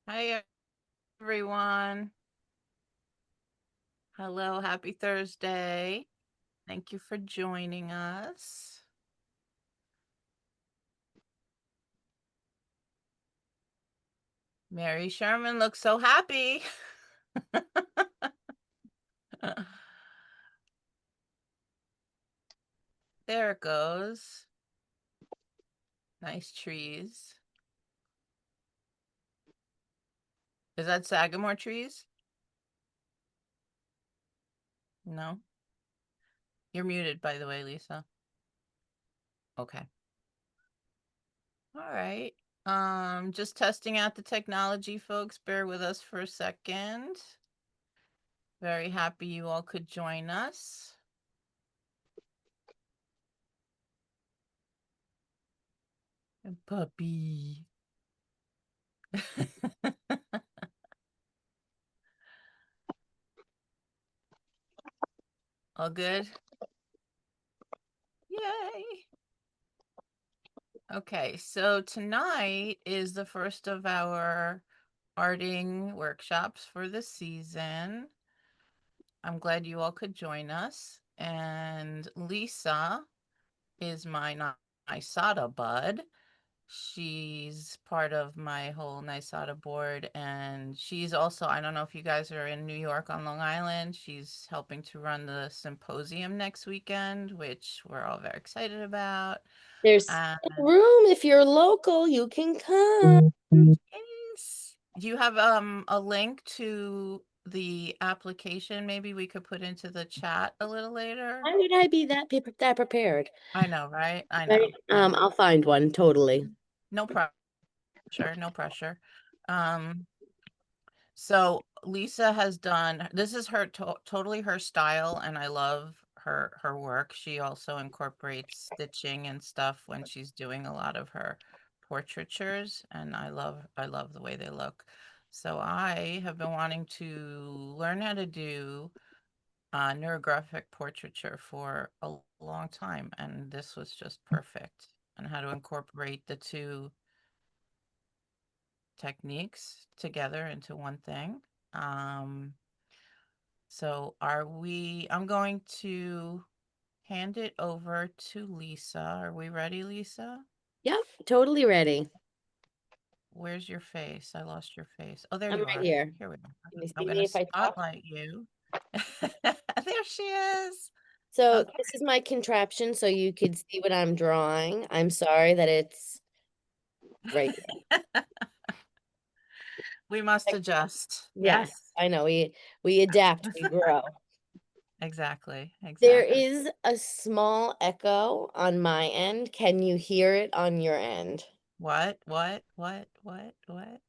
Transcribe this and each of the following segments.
Hi, everyone. Hello, happy Thursday. Thank you for joining us. Mary Sherman looks so happy. There it goes. Nice trees. Is that Sagamore trees? No. You're muted, by the way, Lisa. Okay. All right. Just testing out the technology, folks. Bear with us for a second. Very happy you all could join us. And puppy. All good? Yay. Okay, so tonight is the first of our arting workshops for the season. I'm glad you all could join us. And Lisa is my NISADA bud. She's part of my whole NISADA board, and she's also, I don't know if you guys are in New York on Long Island, she's helping to run the symposium next weekend, which we're all very excited about. There's room. If you're local, you can come. Yes. Do you have a link to the application maybe we could put into the chat a little later? Why would I be that prepared? I know, right? I Right? know. I know. I'll find one totally. No pressure, no pressure. Um, so Lisa has done, this is her totally her style, and I love her work. She also incorporates stitching and stuff when she's doing a lot of her portraitures, and I love the way they look. So I have been wanting to learn how to do neurographic portraiture for a long time, and this was just perfect, and how to incorporate the two techniques together into one thing. Um, so I'm going to hand it over to Lisa. Are we ready, Lisa? Yep, totally ready. Where's your face? I lost your face. Oh, there I'm you right are. here. Here we are. Can you I'm see going me to if I talk? spotlight you. There she is. So Okay. this is my contraption so you could see what I'm drawing. I'm sorry that it's right We must here. adjust. Yeah, Yes, I know. We adapt, we grow. exactly. There Exactly. is a small echo on my end. Can you hear it on your end? What?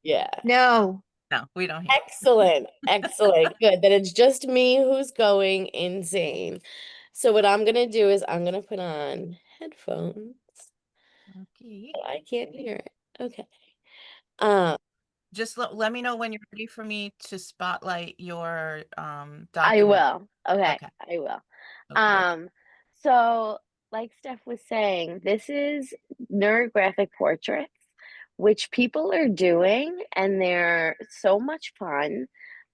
Yeah. No. No, we don't hear. Excellent. Excellent. Good. That it's just me who's going insane. So what I'm gonna do is I'm gonna put on headphones. Okay. So I can't hear it. Okay. Um, Just let me know when you're ready for me to spotlight your I document. will. Okay, Okay. I will. Okie dokie. So like Steph was saying, this is neurographic portraits, which people are doing, and they're so much fun.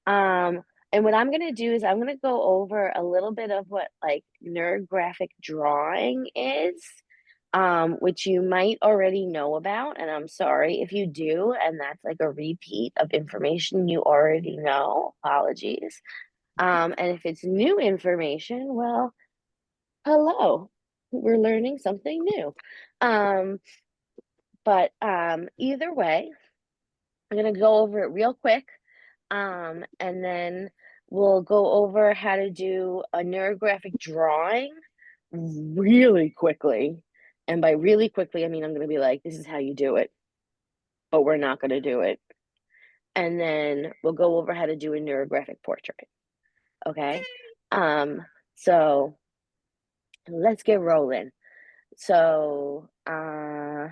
Um, and what I'm gonna do is I'm gonna go over a little bit of what like neurographic drawing is, which you might already know about, and I'm sorry if you do, and that's like a repeat of information you already know. Apologies. And if it's new information, well, hello. We're learning something new. Um, but either way, I'm gonna go over it real quick. And then we'll go over how to do a neurographic drawing really quickly. And by really quickly, I mean I'm gonna be like, this is how you do it, but we're not gonna do it. And then we'll go over how to do a neurographic portrait. Okay. Um, so let's get rolling. So, all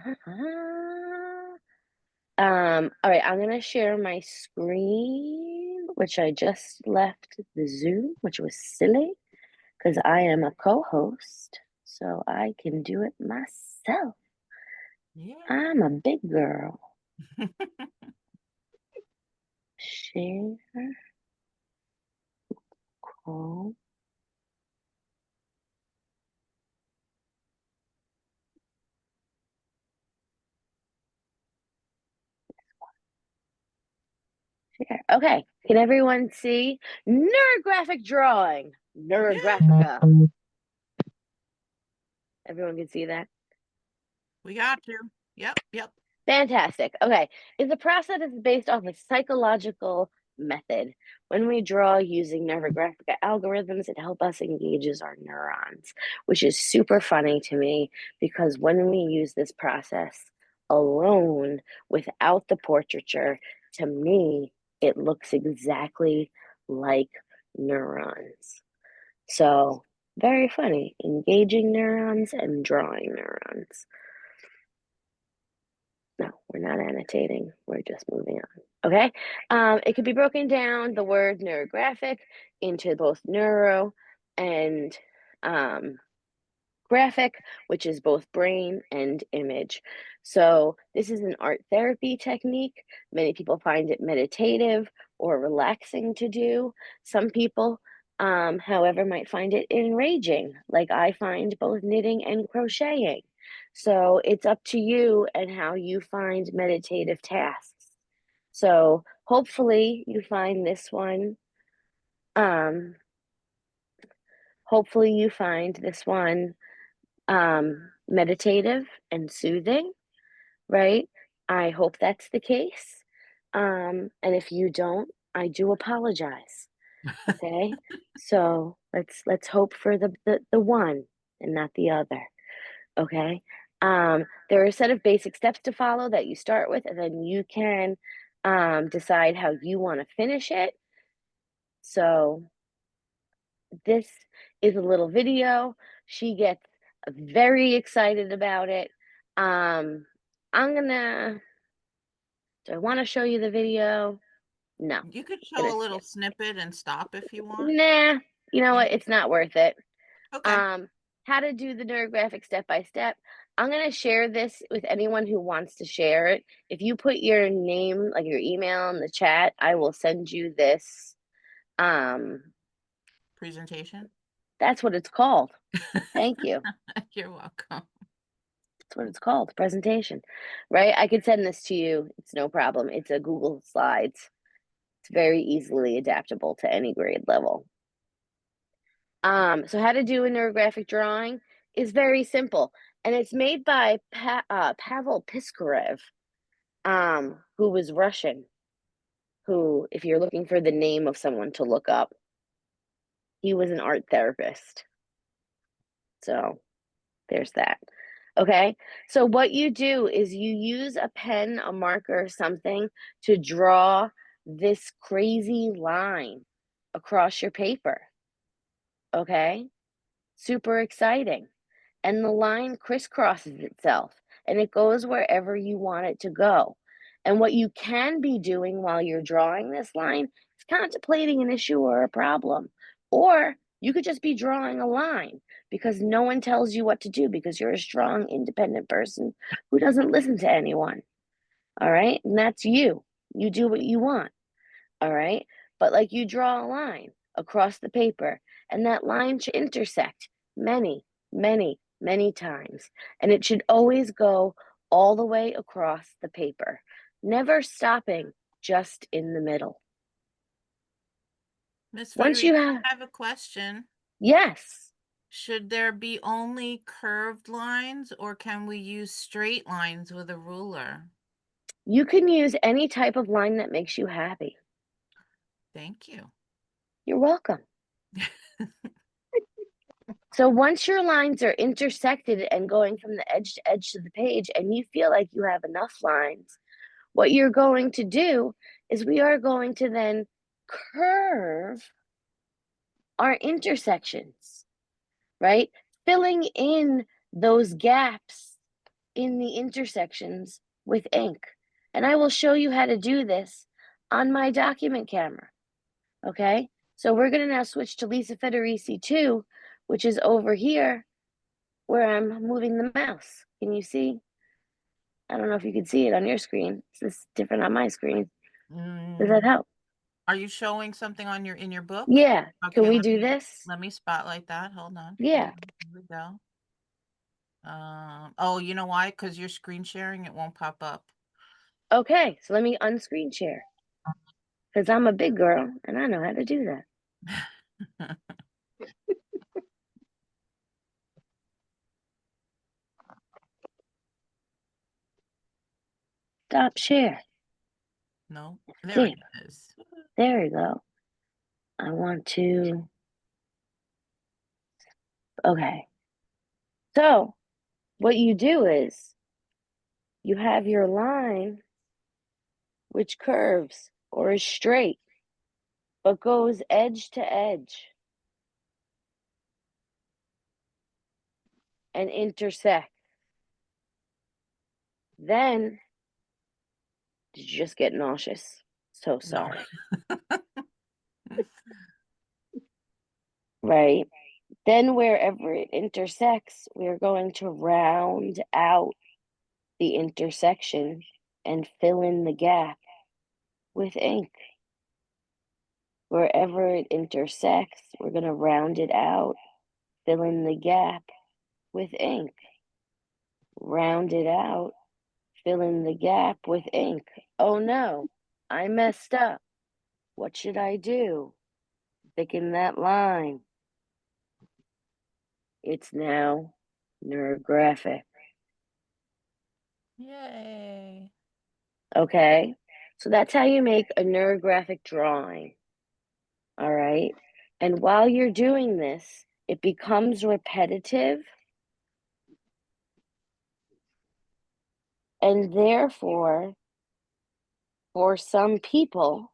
right, I'm gonna share my screen, which I just left the Zoom, which was silly because I am a co-host, so I can do it myself. Yeah. I'm a big girl. Share. Cool. Share. Okay. Can everyone see? Neurographic drawing. Neurographica. Everyone can see that? We got you. Yep. Fantastic. Okay. Is the process is based off a psychological method. When we draw using neurographic algorithms, it helps us engages our neurons, which is super funny to me because when we use this process alone without the portraiture, to me, it looks exactly like neurons. So very funny, engaging neurons and drawing neurons. No, we're not annotating. We're just moving on. Okay. It could be broken down, the word neurographic, into both neuro and graphic, which is both brain and image. So this is an art therapy technique. Many people find it meditative or relaxing to do. Some people, however, might find it enraging, like I find both knitting and crocheting. So it's up to you and how you find meditative tasks. So hopefully you find this one. Hopefully you find this one meditative and soothing, right? I hope that's the case. And if you don't, I do apologize. Okay. So let's hope for the one and not the other. Okay. There are a set of basic steps to follow that you start with, and then you can decide how you want to finish it. So this is a little video. She gets very excited about it. I'm gonna, do I want to show you the video? No, You could show gonna a little skip. snippet and stop if you want. Nah, you know Yeah. what? It's not worth it. Okay. How to do the neurographic step by step. I'm gonna share this with anyone who wants to share it. If you put your name, like your email in the chat, I will send you this. Um, Presentation. that's what it's called. Thank you. You're welcome. That's what it's called, presentation, right? I could send this to you. It's no problem. It's a Google Slides. It's very easily adaptable to any grade level. So how to do a neurographic drawing is very simple, and it's made by Pavel Piskarev, who was Russian. Who, if you're looking for the name of someone to look up, he was an art therapist. So there's that. Okay, so what you do is you use a pen, a marker, something to draw this crazy line across your paper. Okay, super exciting. And the line crisscrosses itself and it goes wherever you want it to go. And what you can be doing while you're drawing this line is contemplating an issue or a problem. Or you could just be drawing a line because no one tells you what to do because you're a strong, independent person who doesn't listen to anyone. All right. And that's you. You do what you want. All right. But like you draw a line across the paper, and that line should intersect many, many times. And it should always go all the way across the paper, never stopping just in the middle. Miss Once Federici, you I have, have a question. yes, Should there be only curved lines or can we use straight lines with a ruler? you can use any type of line that makes you happy. Thank you. You're welcome. So once your lines are intersected and going from the edge to edge to the page, and you feel like you have enough lines, what you're going to do is we are going to then curve our intersections, right? Filling in those gaps in the intersections with ink. And I will show you how to do this on my document camera, okay? So we're gonna now switch to Lisa Federici 2, which is over here where I'm moving the mouse. Can you see? I don't know if you can see it on your screen. Is this different on my screen? Does that help? Are you showing something on in your book? Yeah. Can Okay, we do this? let me spotlight that. Hold on. Yeah. Here we go. Oh, you know why? Because you're screen sharing, it won't pop up. Okay, so let me unscreen share. Because I'm a big girl and I know how to do that. Stop share. No, there There. it is. There you go. I want to. Okay. So, what you do is you have your line which curves or is straight but goes edge to edge and intersect. Then, did you just get nauseous? So No. sorry. Right? Then, wherever it intersects, we're going to round out the intersection and fill in the gap with ink. Wherever it intersects, we're going to round it out, fill in the gap with ink. Round it out, fill in the gap with ink. Oh no, I messed up. What should I do? Thicken that line. It's now neurographic. Yay. Okay, so that's how you make a neurographic drawing. All right, and while you're doing this, it becomes repetitive, and therefore, for some people,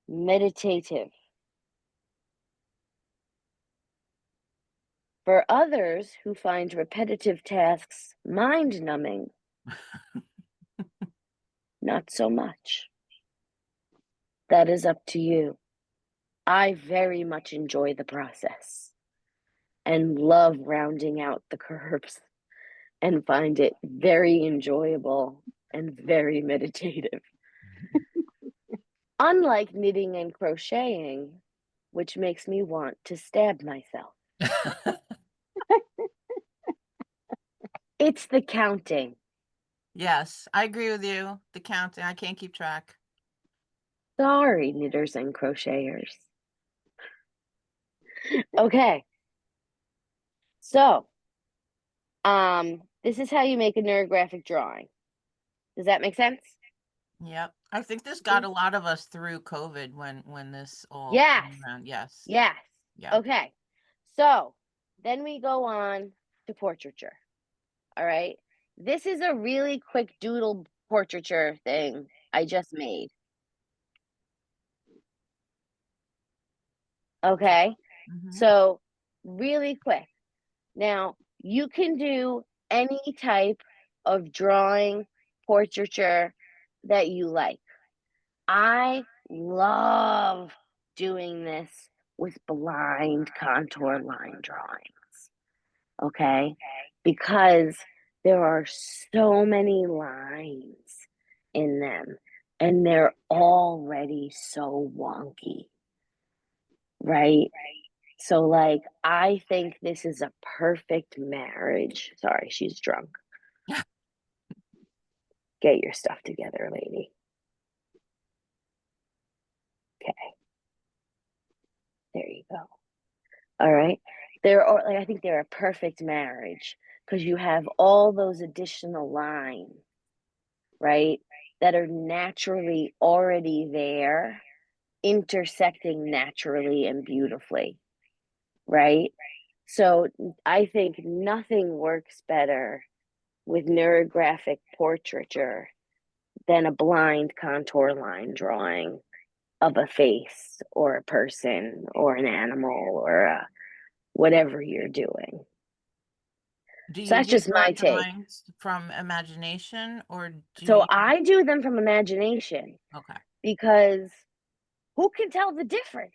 meditative. For others who find repetitive tasks mind numbing, not so much. That is up to you. I very much enjoy the process and love rounding out the curves and find it very enjoyable and very meditative. Unlike knitting and crocheting, which makes me want to stab myself. It's the counting. Yes, I agree with you. The counting, I can't keep track. Sorry, knitters and crocheters. Okay. So, this is how you make a neurographic drawing. Does that make sense? Yep. I think this got a lot of us through COVID when this all Yes. came around. Yes. Yes. Yeah. Okay. So, then we go on to portraiture. All right. This is a really quick doodle portraiture thing I just made. Okay. Mhm. So, really quick. Now, you can do any type of drawing, portraiture that you like. I love doing this with blind contour line drawings, okay? Because there are so many lines in them and they're already so wonky, right? So, like, I think this is a perfect marriage. Sorry, she's drunk. Get your stuff together, lady. Okay, there you go. All right. I think they're a perfect marriage because you have all those additional lines, right? That are naturally already there, intersecting naturally and beautifully, right? So I think nothing works better with neurographic portraiture than a blind contour line drawing of a face or a person or an animal or whatever you're doing. Do So you that's do just your my take. drawings from imagination or do So you? I do them from imagination Okay, because who can tell the difference,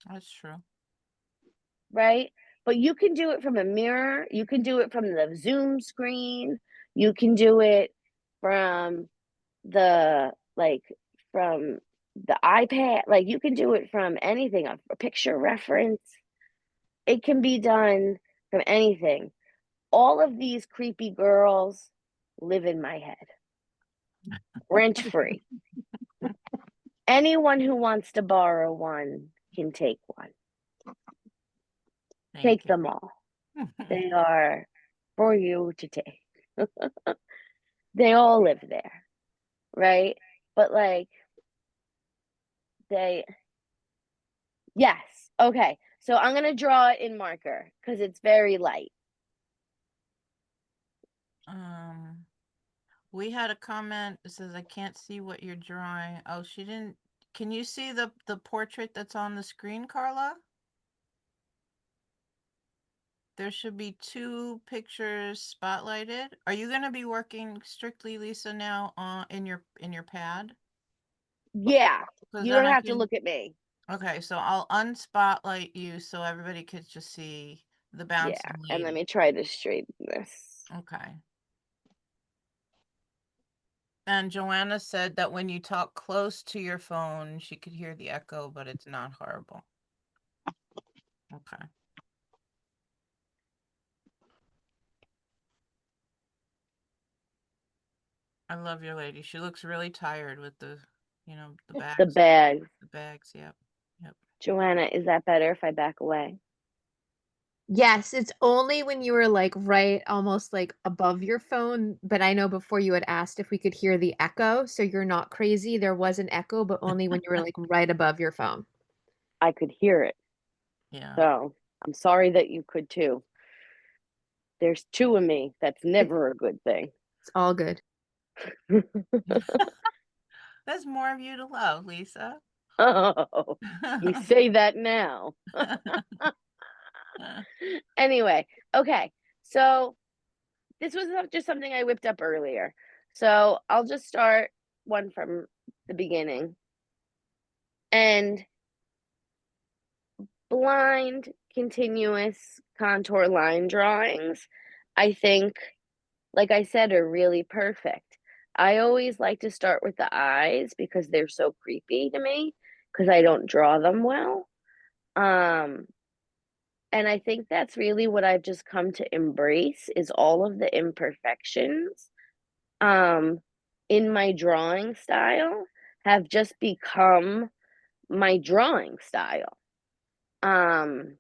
that's true. right? But you can do it from a mirror, you can do it from the Zoom screen, you can do it from the from the iPad, like you can do it from anything, a picture reference. It can be done from anything. All of these creepy girls live in my head, rent free. Anyone who wants to borrow one can take one. Thank Take you. them all. They are for you to take. They all live there, right? But like, yes. Okay. So I'm going to draw it in marker because it's very light. We had a comment that says, I can't see what you're drawing. Oh, she didn't. Can you see the portrait that's on the screen, Carla? There should be 2 pictures spotlighted. Are you going to be working strictly, Lisa, now in your pad? Yeah. Because You then don't I have to can. look at me. Okay, so I'll unspotlight you so everybody could just see the Yeah. bouncing And let lady. me try to straighten this. Okay. And Joanna said that when you talk close to your phone, she could hear the echo, but it's not horrible. Okay. I love your lady. She looks really tired with the The bags. bags. The bags, yep. Yep. Joanna, is that better if I back away? Yes, it's only when you were like right almost like above your phone, but I know before you had asked if we could hear the echo, so you're not crazy. There was an echo, but only when you were like right above your phone. I could hear it. Yeah. So I'm sorry that you could too. There's 2 of me. That's never a good thing. It's all good. There's more of you to love, Lisa. Oh, you say that now. Anyway, okay. So this was just something I whipped up earlier. So I'll just start one from the beginning. And blind, continuous contour line drawings, I think, like I said, are really perfect. I always like to start with the eyes because they're so creepy to me because I don't draw them well. Um, and I think that's really what I've just come to embrace is all of the imperfections um in my drawing style have just become my drawing style. Um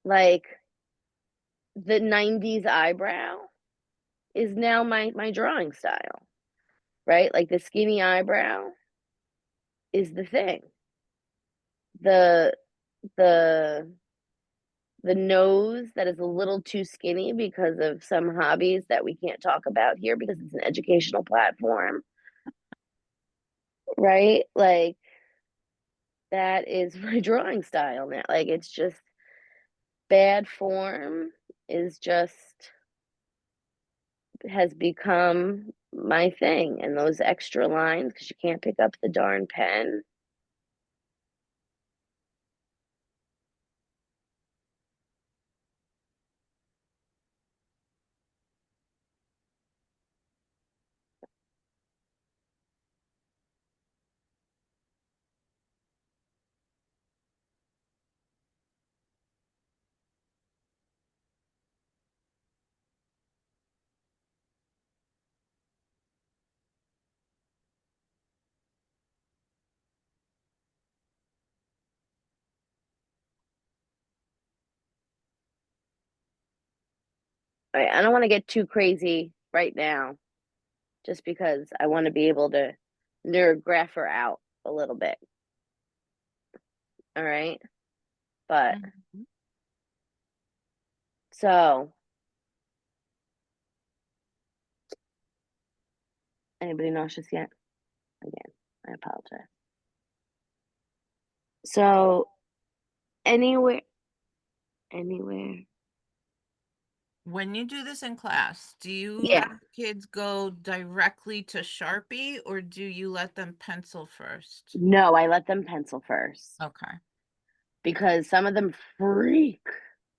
like the 90s eyebrow is now my drawing style, right? Like the skinny eyebrow is the thing. The the the nose that is a little too skinny because of some hobbies that we can't talk about here because it's an educational platform, right? Like that is my drawing style now. Like it's just bad form is just has become my thing. And those extra lines, because you can't pick up the darn pen. Right, I don't want to get too crazy right now, just because I want to be able to neurograph her out a little bit. All right. But so anybody nauseous yet? Again, I apologize. So anywhere. When you do this in class, do you Yeah. have kids go directly to Sharpie or do you let them pencil first? No, I let them pencil first Okay. because some of them freak.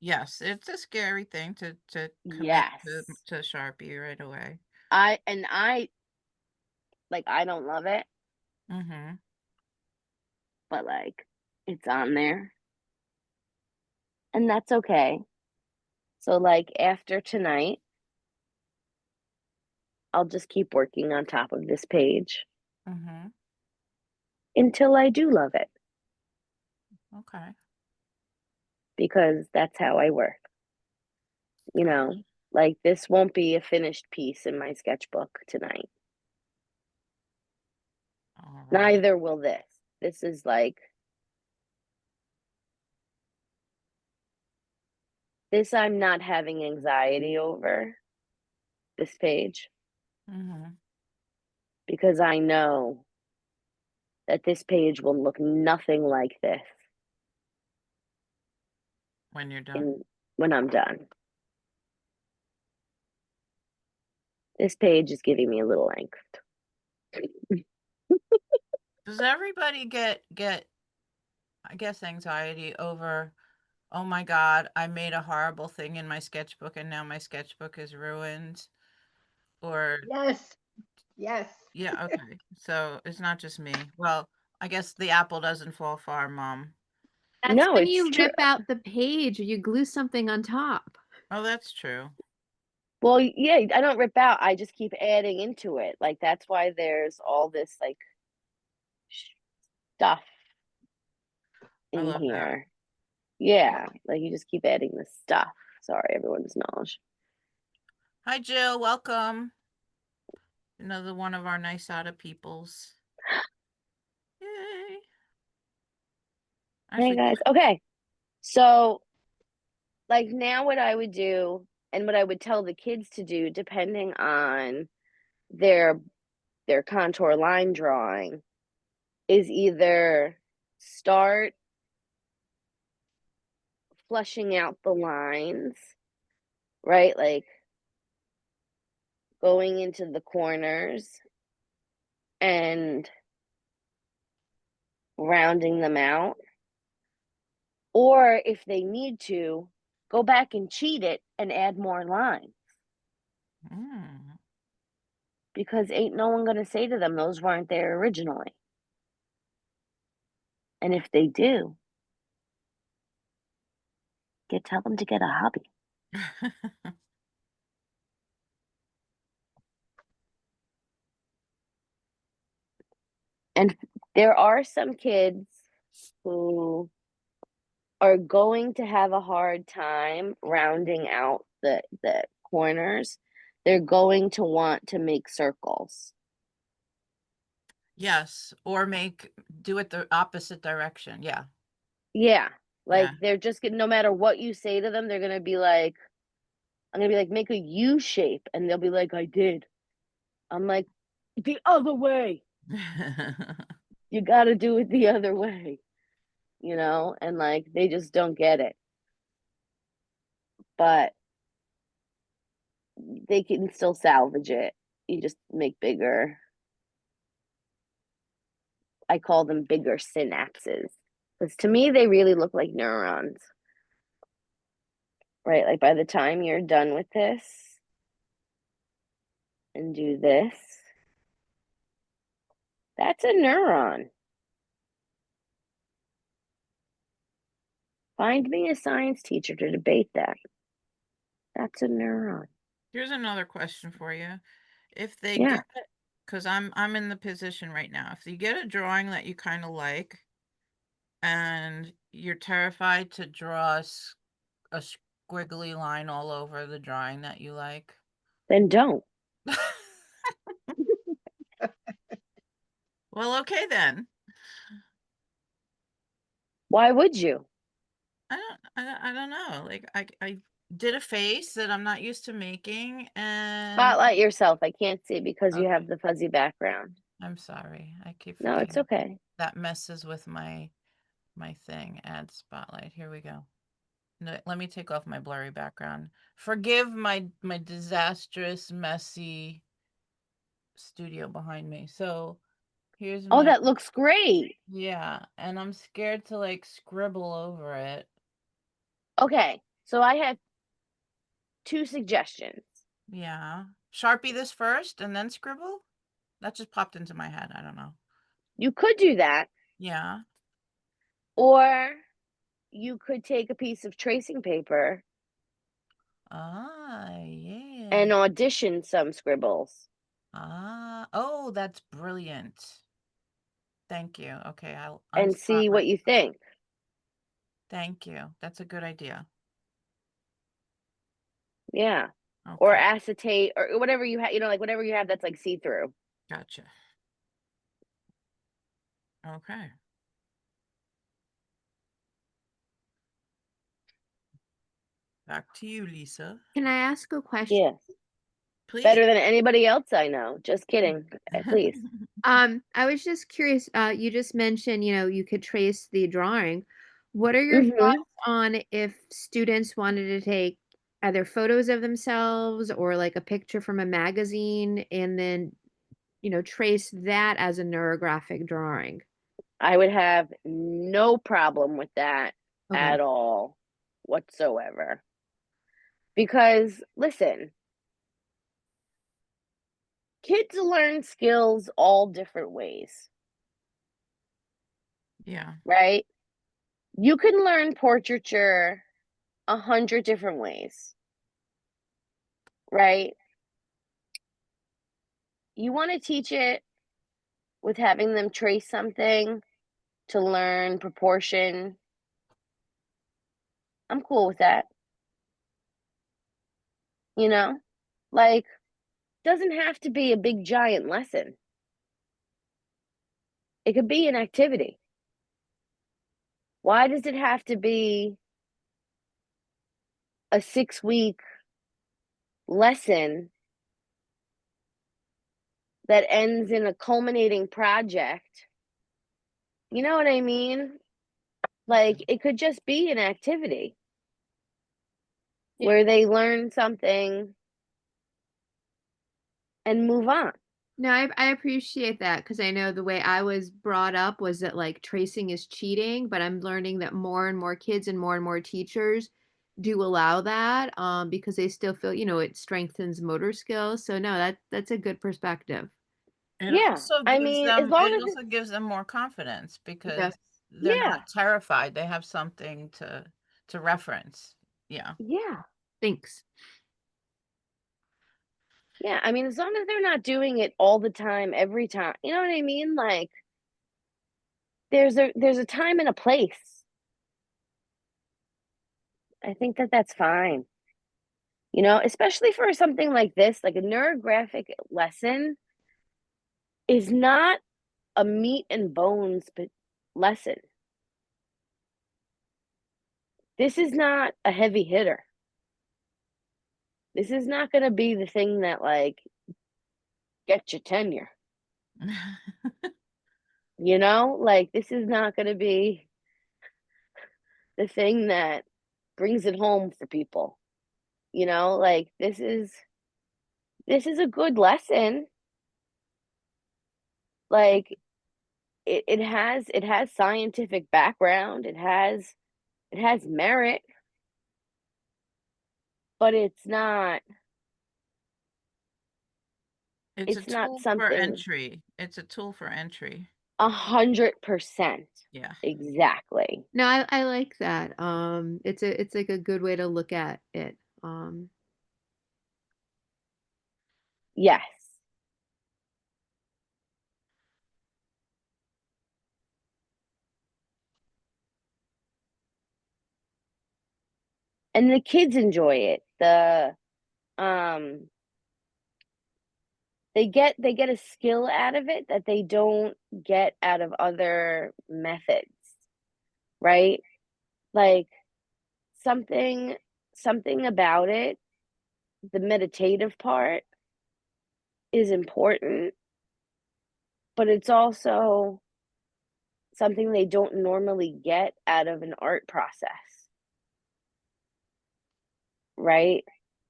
Yes, it's a scary thing to commit Yes. to Sharpie right away. I like I don't love it. Mm-hmm. but like it's on there. And that's okay. So like after tonight, I'll just keep working on top of this page Mm-hmm. until I do love it, Okay. because that's how I work. You Good. know, like this won't be a finished piece in my sketchbook tonight. All right. Neither will this. This is like, this I'm not having anxiety over, this page, Mm-hmm. because I know that this page will look nothing like this When you're done. in when I'm done. This page is giving me a little angst. Does everybody get I guess anxiety over, oh my God, I made a horrible thing in my sketchbook and now my sketchbook is ruined? Or Yes. Yes. yeah, okay. So it's not just me. Well, I guess the apple doesn't fall far, Mom. That's No, when it's you true. rip out the page or you glue something on top. Oh, that's true. Well, yeah, I don't rip out. I just keep adding into it. Like that's why there's all this like stuff I in love that. here. Yeah, like you just keep adding this stuff. Sorry, everyone's knowledge. Hi, Jill. Welcome. Another one of our nice out of peoples. Yay. Hey Actually, guys. Okay. So like now what I would do and what I would tell the kids to do, depending on their contour line drawing, is either start flushing out the lines, right? Like going into the corners and rounding them out. Or if they need to, go back and cheat it and add more lines. mm. Because ain't no one going to say to them those weren't there originally. And if they do, tell them to get a hobby. And there are some kids who are going to have a hard time rounding out the corners. They're going to want to make circles. Yes, or do it the opposite direction. Yeah. Yeah. Like Yeah. they're just no matter what you say to them, they're gonna be like, I'm gonna be like, make a U shape, and they'll be like, I did. I'm like, the other way. You gotta do it the other way. And like they just don't get it. But they can still salvage it. You just make bigger. I call them bigger synapses. Because to me, they really look like neurons. Right? Like by the time you're done with this and do this, that's a neuron. Find me a science teacher to debate that. That's a neuron. Here's another question for you. If they Yeah. get, because I'm in the position right now, if you get a drawing that you kind of like and you're terrified to draw a squiggly line all over the drawing that you like. Then don't. Well, okay then. Why would you? I don't know. Like I did a face that I'm not used to making, and Spotlight yourself. I can't see because you okay, have the fuzzy background. I'm sorry. I keep No, it's forgetting. okay. That messes with my thing. Add spotlight. Here we go. No, let me take off my blurry background. Forgive my disastrous, messy studio behind me. So here's Oh, my that looks great. yeah, and I'm scared to like scribble over it. Okay, so I have two suggestions. Yeah. Sharpie this first and then scribble? That just popped into my head. I don't know. You could do that, Yeah. Or you could take a piece of tracing paper Yeah. and audition some scribbles. Oh, that's brilliant. Thank you. Okay, I'll And unspot see what you think. Thank you. That's a good idea. Yeah. Or Okay, acetate or whatever you have, like whatever you have that's like see-through. gotcha. Okay. Back to you, Lisa. Can I ask a question? Yes. Please. Better than anybody else I know. Just kidding. Please. I was just curious, you just mentioned, you could trace the drawing. What are your Mhm. thoughts on if students wanted to take either photos of themselves or like a picture from a magazine and then, trace that as a neurographic drawing? I would have no problem with that Okay. at all whatsoever. Because listen, kids learn skills all different ways, Yeah. right? You can learn portraiture 100 different ways, right? You want to teach it with having them trace something to learn proportion. I'm cool with that. You know, like, doesn't have to be a big giant lesson. It could be an activity. Why does it have to be a 6-week lesson that ends in a culminating project? You know what I mean? Like, it could just be an activity Yeah. where they learn something and move on. No, I appreciate that because I know the way I was brought up was that like tracing is cheating, but I'm learning that more and more kids and more teachers do allow that because they still feel, it strengthens motor skills. So no, that's a good perspective. Yeah. I mean, as long it as also gives them more confidence because Yes. they're yeah. not terrified. They have something to reference. Yeah. Yeah. Thanks. Yeah, I mean, as long as they're not doing it all the time, every time. You know what I mean? Like, there's a time and a place. I think that that's fine. Especially for something like this, like a neurographic lesson is not a meat and bones lesson. This is not a heavy hitter. This is not going to be the thing that like gets you tenure. Like this is not going to be the thing that brings it home for people. Like this is a good lesson. Like it has scientific background. It has merit, but It's a it's not tool for something entry. It's a tool for entry. 100%. Yeah. Exactly. No, I like that. It's like a good way to look at it. Yes. And the kids enjoy it. Um they get a skill out of it that they don't get out of other methods, right? Like something something about it, the meditative part is important, but it's also something they don't normally get out of an art process, right?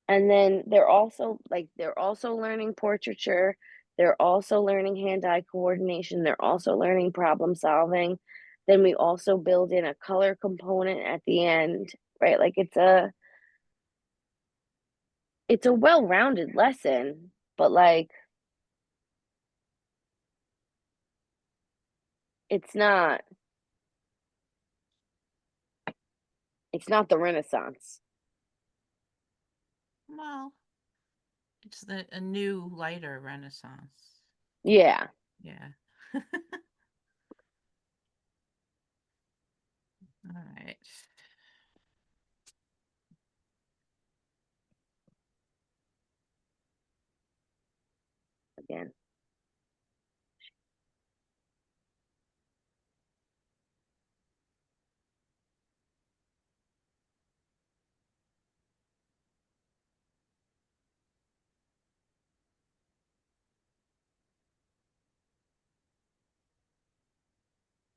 And then they're also learning portraiture, they're also learning hand-eye coordination, they're also learning problem solving. Then we also build in a color component at the end, right? Like it's a well-rounded lesson, but like it's not It's not the Renaissance. Well, it's a new, lighter Renaissance. Yeah. Yeah. All right. Again.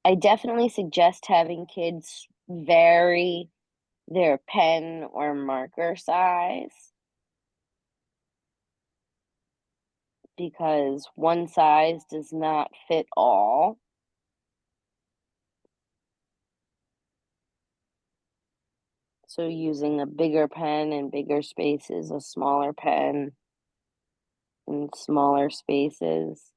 I definitely suggest having kids vary their pen or marker size because one size does not fit all. So using a bigger pen in bigger spaces, a smaller pen in smaller spaces.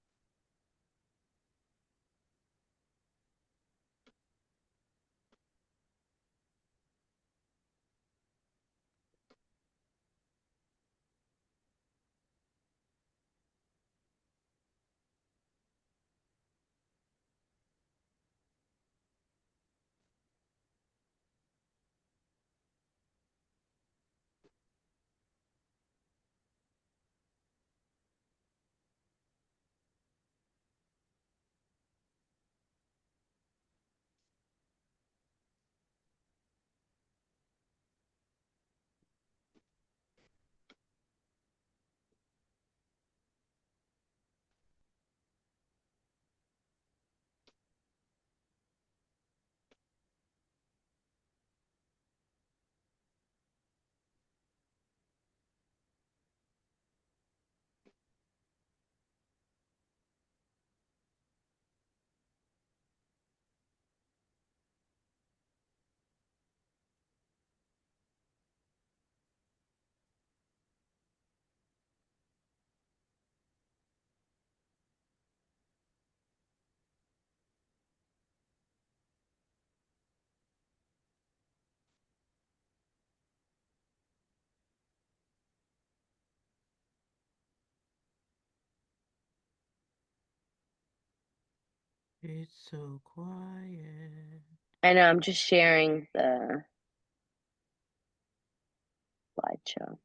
It's so quiet. I know, I'm just sharing the slideshow.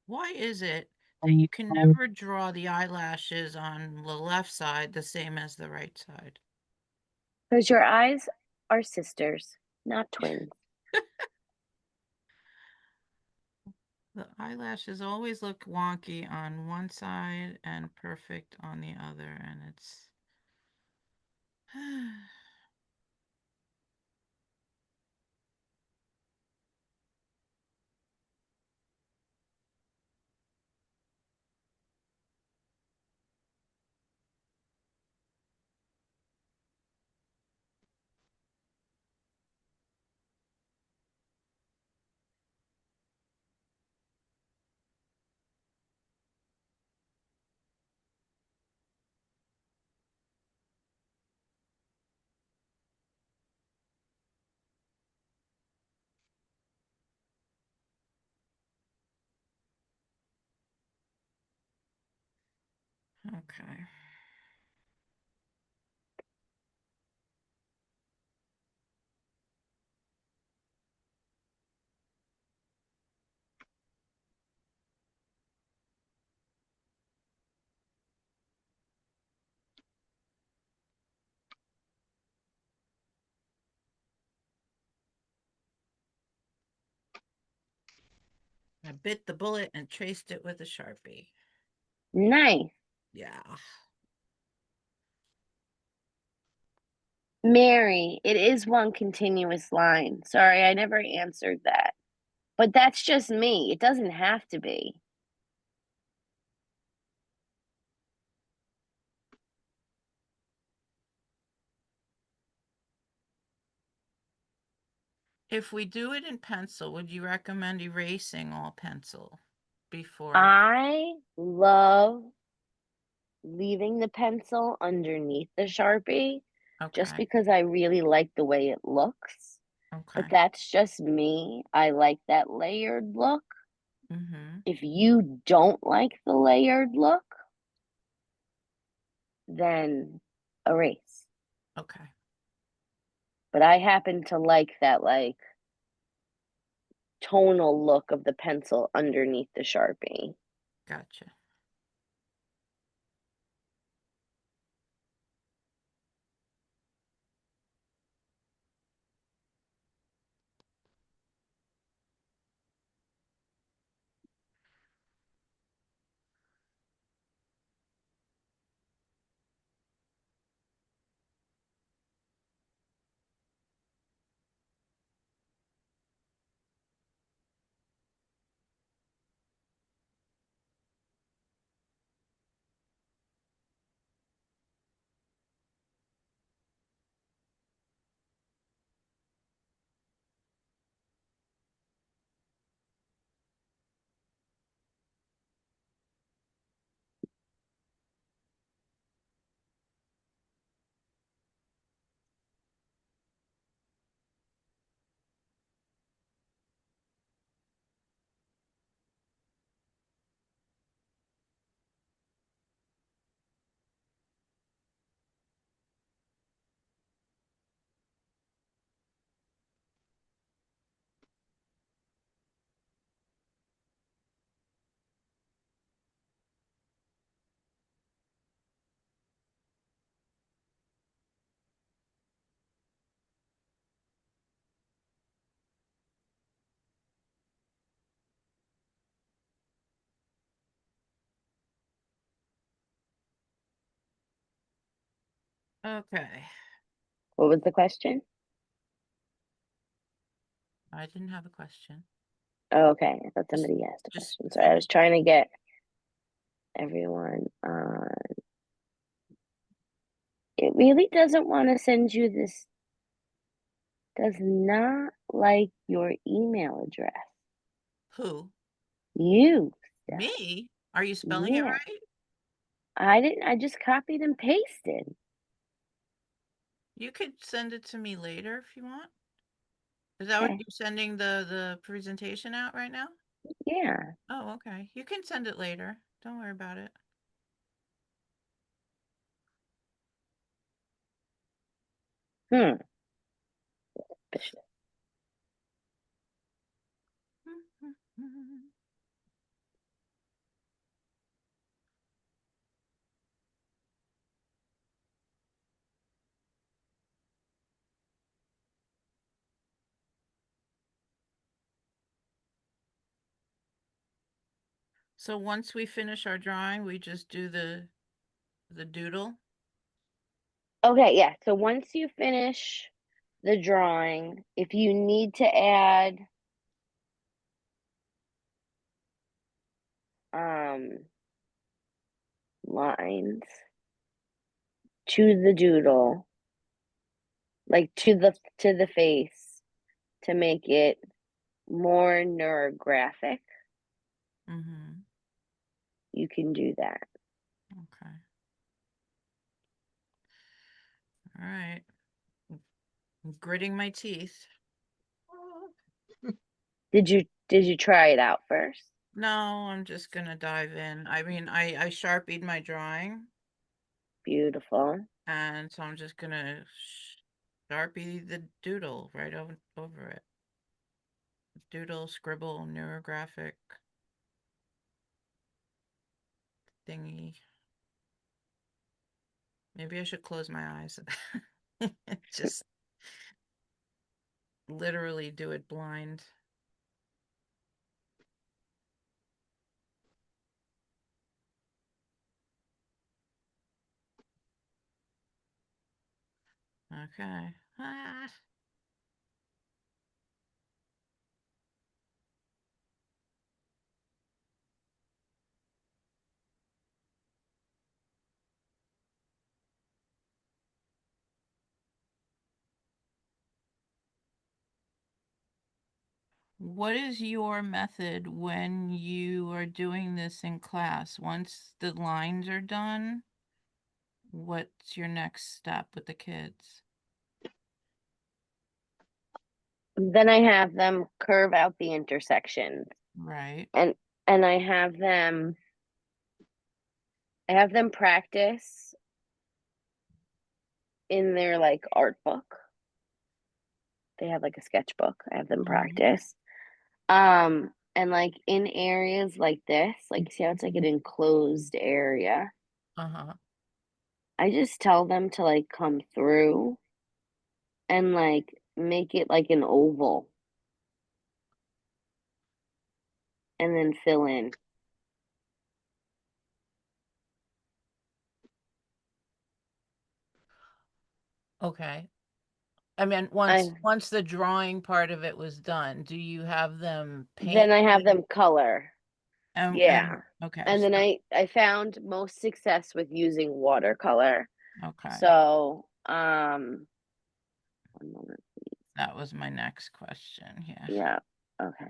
Why is it that you can never draw the eyelashes on the left side the same as the right side? Because your eyes are sisters, not twins. The eyelashes always look wonky on one side and perfect on the other, and it's okay. I bit the bullet and traced it with a Sharpie. Nice. Yeah. Mary, it is one continuous line. Sorry, I never answered that. But that's just me. It doesn't have to be. If we do it in pencil, would you recommend erasing all pencil? before? I love leaving the pencil underneath the Sharpie just Okay. because I really like the way it looks. But Okay. that's just me. I like that layered look. Mm-hmm. If you don't like the layered look, then erase. Okay. But I happen to like that tonal look of the pencil underneath the Sharpie. Gotcha. Okay. What was the question? I didn't have a question. Oh, okay. I thought Just somebody asked a just question. Sorry, I was trying to get everyone on. It really doesn't want to send you this, does not like your email address. Who? You, Steph. Me? Are you spelling it Yeah. right? I didn't, I just copied and pasted. You could send it to me later if you want. Is that what Okay. you're sending the presentation out right now? Yeah. Oh, okay. You can send it later. Don't worry about it. Hmm. So once we finish our drawing, we just do the doodle. Okay, yeah. So once you finish the drawing, if you need to add lines to the doodle, like to the face to make it more neurographic, Mm-hmm. you can do that. Okay. All right. I'm gritting my teeth. Did you try it out first? No, I'm just gonna dive in. I mean, I sharpied my drawing, Beautiful. and so I'm just gonna sharpie the doodle right over it. Doodle, scribble, neurographic thingy. Maybe I should close my eyes. Just literally do it blind. Okay. Ah. what is your method when you are doing this in class? Once the lines are done, what's your next step with the kids? Then I have them curve out the intersections, Right. and I have them practice in their like art book. They have like a sketchbook. I have them Mhm. practice. And like in areas like this, like see how it's like an enclosed area. Uh-huh. I just tell them to like come through and like make it like an oval and then fill in. Okay. I mean, once the drawing part of it was done, do you have them Then paint I have it? them color. Yeah. Okay. And then So, I found most success with using watercolor. okay. So, one moment. That was my next question. Yeah. Yeah. Okay.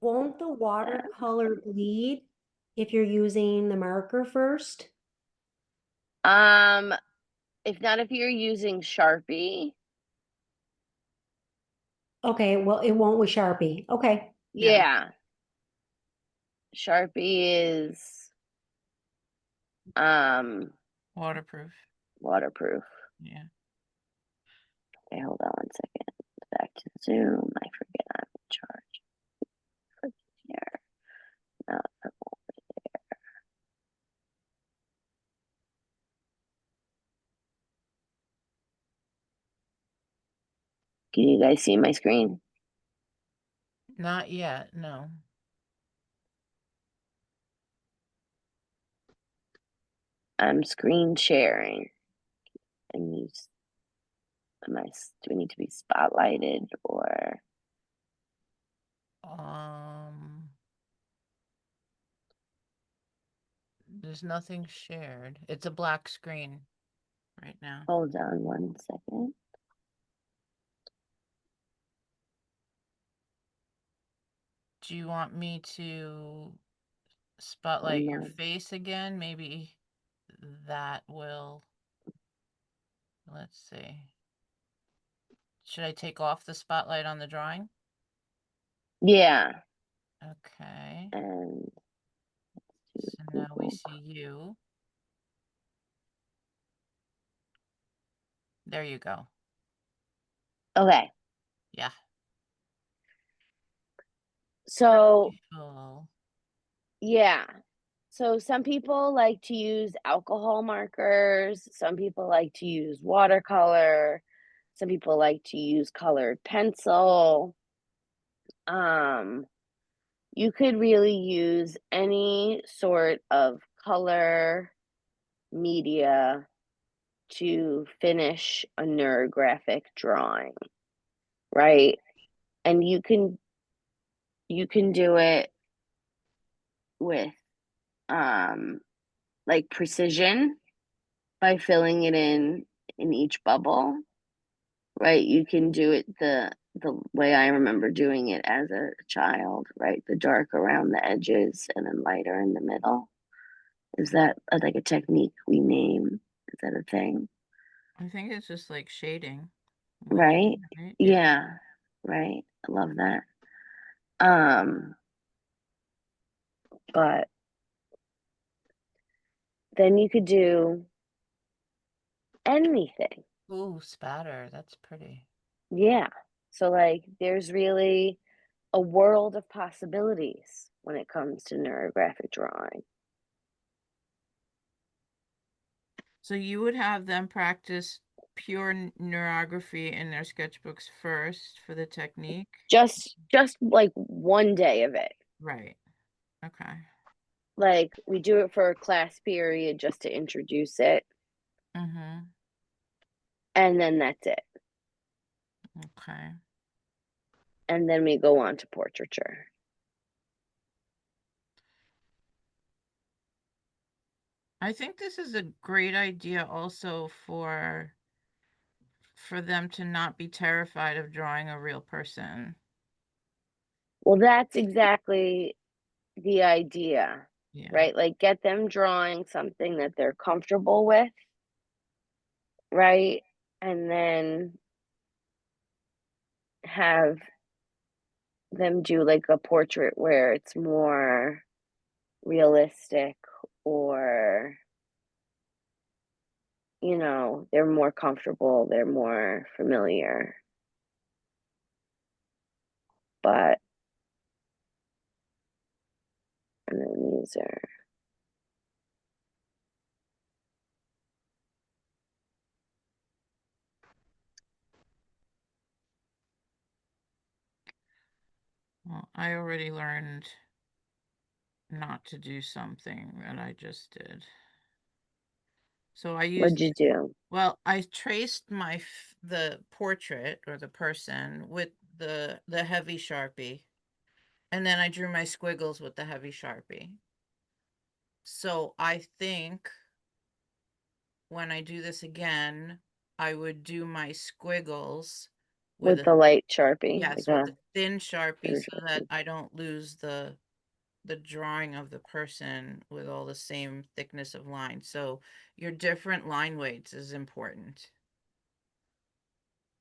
Won't the watercolor bleed if you're using the marker first? If not, if you're using Sharpie. Okay, well, it won't with Sharpie. Okay. Yeah. Yeah. Sharpie is Waterproof. waterproof. Yeah. Okay, hold on one second. Back to Zoom. I forget I'm in charge. Here. No, can you guys see my screen? Not yet. No. I'm screen sharing. And you, do I need to be spotlighted or? There's nothing shared. It's a black screen right now. Hold on one second. Do you want me to spotlight your face again? Maybe that will, let's see. Should I take off the spotlight on the drawing? Yeah. Okay. And So now we see you. There you go. okay. Yeah. So Beautiful. yeah. So some people like to use alcohol markers. Some people like to use watercolor. Some people like to use colored pencil. You could really use any sort of color media to finish a neurographic drawing, right? And you can do it with like precision by filling it in each bubble, right? You can do it the way I remember doing it as a child, right? The dark around the edges and then lighter in the middle. Is that like a technique we name? Is that a thing? I think it's just like shading. Right? Right? Yeah. Right. I love that. Um, but then you could do anything. Ooh, spatter. That's pretty. Yeah. So like there's really a world of possibilities when it comes to neurographic drawing. So you would have them practice pure neurography in their sketchbooks first for the technique? Just like one day of it. Right. Okay. Like we do it for a class period just to introduce it. Mm-hmm. And then that's it. Okay. And then we go on to portraiture. I think this is a great idea also for them to not be terrified of drawing a real person. Well, that's exactly the idea, Yeah. right? Like get them drawing something that they're comfortable with, right? And then have them do like a portrait where it's more realistic, or they're more comfortable, they're more familiar. But and then these are Well, I already learned not to do something that I just did. So I used, what'd you do? well, I traced the portrait or the person with the heavy Sharpie, and then I drew my squiggles with the heavy Sharpie. So I think when I do this again, I would do my squiggles with With the light Sharpie, yes, like with a the thin Sharpie thinner so that Sharpie. I don't lose the drawing of the person with all the same thickness of line. So your different line weights is important.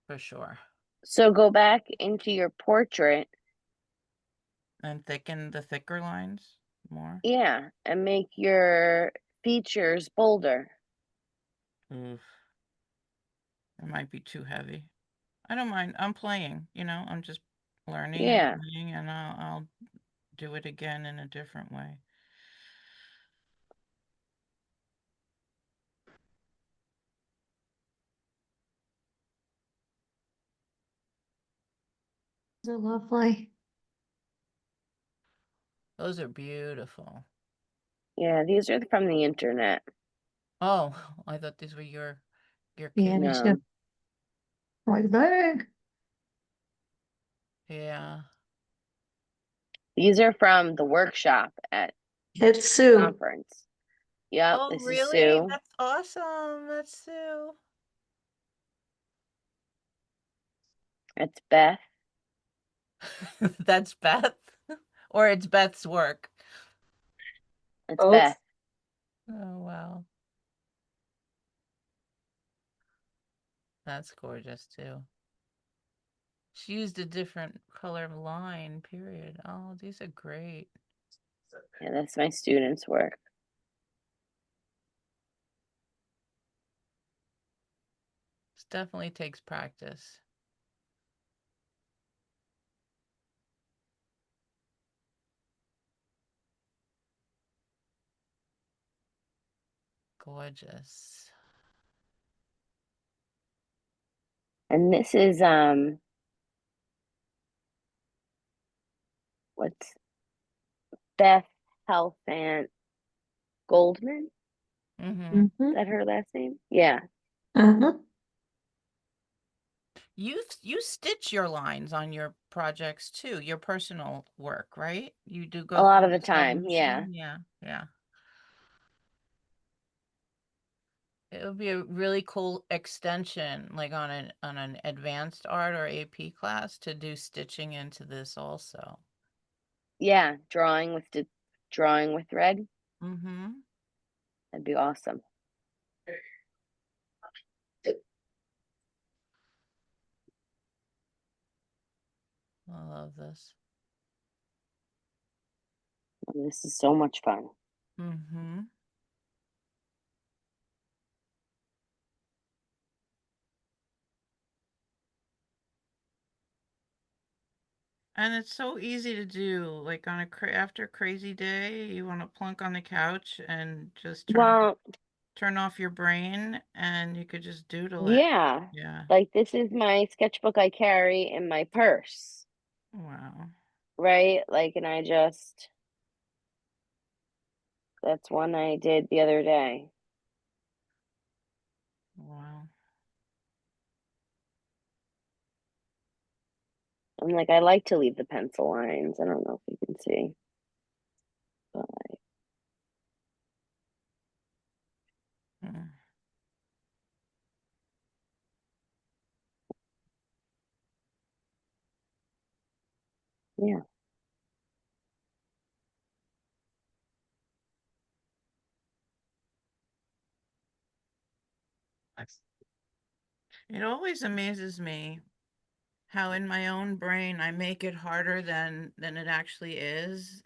For sure. So go back into your portrait, And thicken the thicker lines more. yeah, and make your features bolder. Oof. It might be too heavy. I don't mind. I'm playing, I'm just learning and Yeah. playing, and I'll do it again in a different way. They're lovely. Those are beautiful. Yeah, these are from the internet. Oh, I thought these were your Yeah, kids. me No. too. Like that. Yeah. These are from the workshop at It's Sue. conference. Yep, Oh, this is really? Sue. That's awesome. That's Sue. That's Beth. That's Beth. Or it's Beth's work. It's Both. Beth. Oh, wow. That's gorgeous too. She used a different color line, period. Oh, these are great. Yeah, that's my student's work. This definitely takes practice. Gorgeous. And this is what's Beth Helfant Goldman? Mm-hmm. Is Mm-hmm. that her last name? Yeah. Uh-huh. You stitch your lines on your projects too, your personal work, right? You do go A lot through of the the sewing time, yeah. machine? Yeah, yeah. It would be a really cool extension, like on an advanced art or AP class, to do stitching into this also. Yeah, drawing with thread. Mm-hmm. That'd be awesome. I love this. This is so much fun. Mm-hmm. And it's so easy to do, like on after a crazy day, you want to plunk on the couch and just Well, turn off your brain, and you could just doodle it. yeah. Yeah. Like this is my sketchbook I carry in my purse, Wow. right? Like, and that's one I did the other day. Wow. I'm like, I like to leave the pencil lines. I don't know if you can see. But Mm. Yeah. It always amazes me how in my own brain I make it harder than it actually is.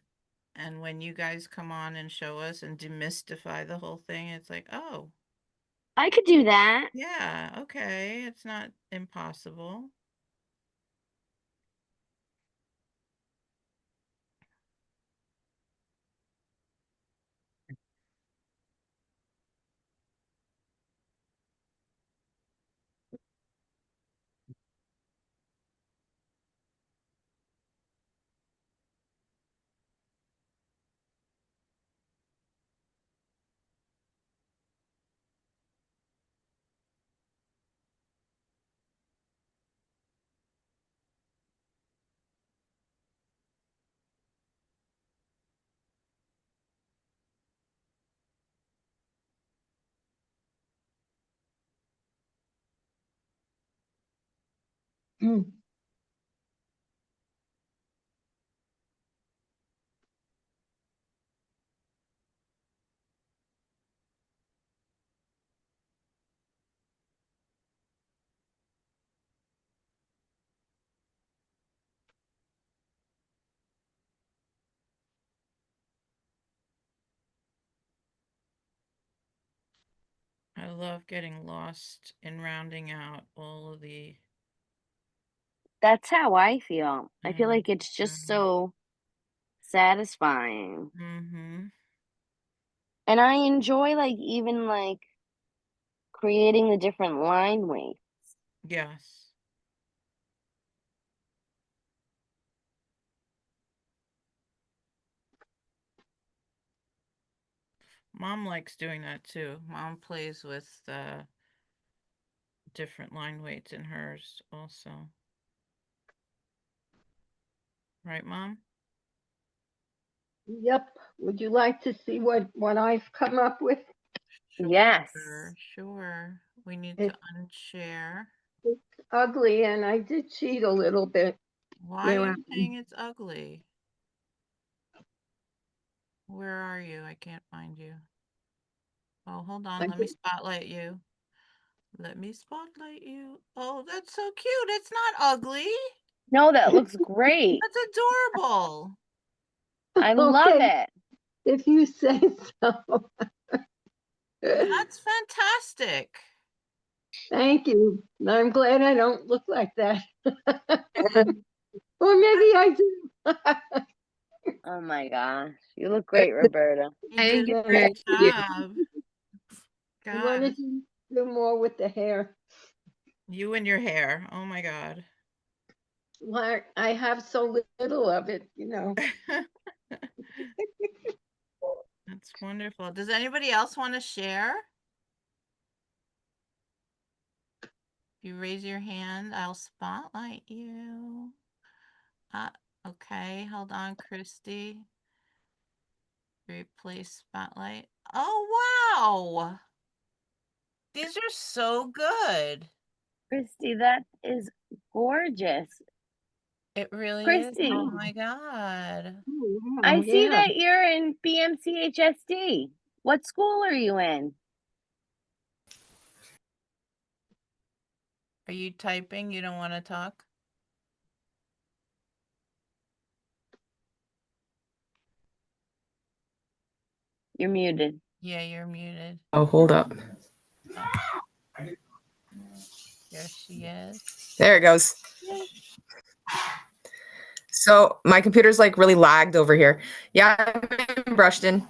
And when you guys come on and show us and demystify the whole thing, it's like, oh, I could do that. yeah, okay, it's not impossible. I love getting lost in rounding out all of the That's how I feel. I feel like it's mm-hmm. just so satisfying. Mm-hmm. And I enjoy like even like creating the different line weights. Yes. Mom likes doing that too. Mom plays with different line weights in hers also. Right, Mom? Yep. Would you like to see what I've come up with? Yes. Sure. We need It- to unshare. It's ugly, and I did cheat a little bit. Why are Now, you saying it's ugly? Where are you? I can't find you. Oh, hold on. Let me spotlight you. Let me spotlight you. Oh, that's so cute. It's not ugly. No, that looks great. That's adorable. I love Okay, it. if you say so. That's fantastic. Thank you. I'm glad I don't look like that. Or maybe I do. Oh my gosh. You look great, Roberta. You I did think a it's great very cute. job. You wanted God. to do more with the hair. You and your hair. Oh my God. Well, I have so little of it, That's wonderful. Does anybody else want to share? If you raise your hand, I'll spotlight you. Uh, okay, hold on, Christy. Replace spotlight. Oh, wow. These are so good. Christy, that is gorgeous. It really is. Christy, Oh my God. I see yeah. that you're in BMCHSD. What school are you in? Are you typing? You don't want to talk? You're muted. Yeah, you're muted. Oh, hold up. There she is. There it goes. Yay. So my computer's like really lagged over here. Yeah, I'm in Brushton.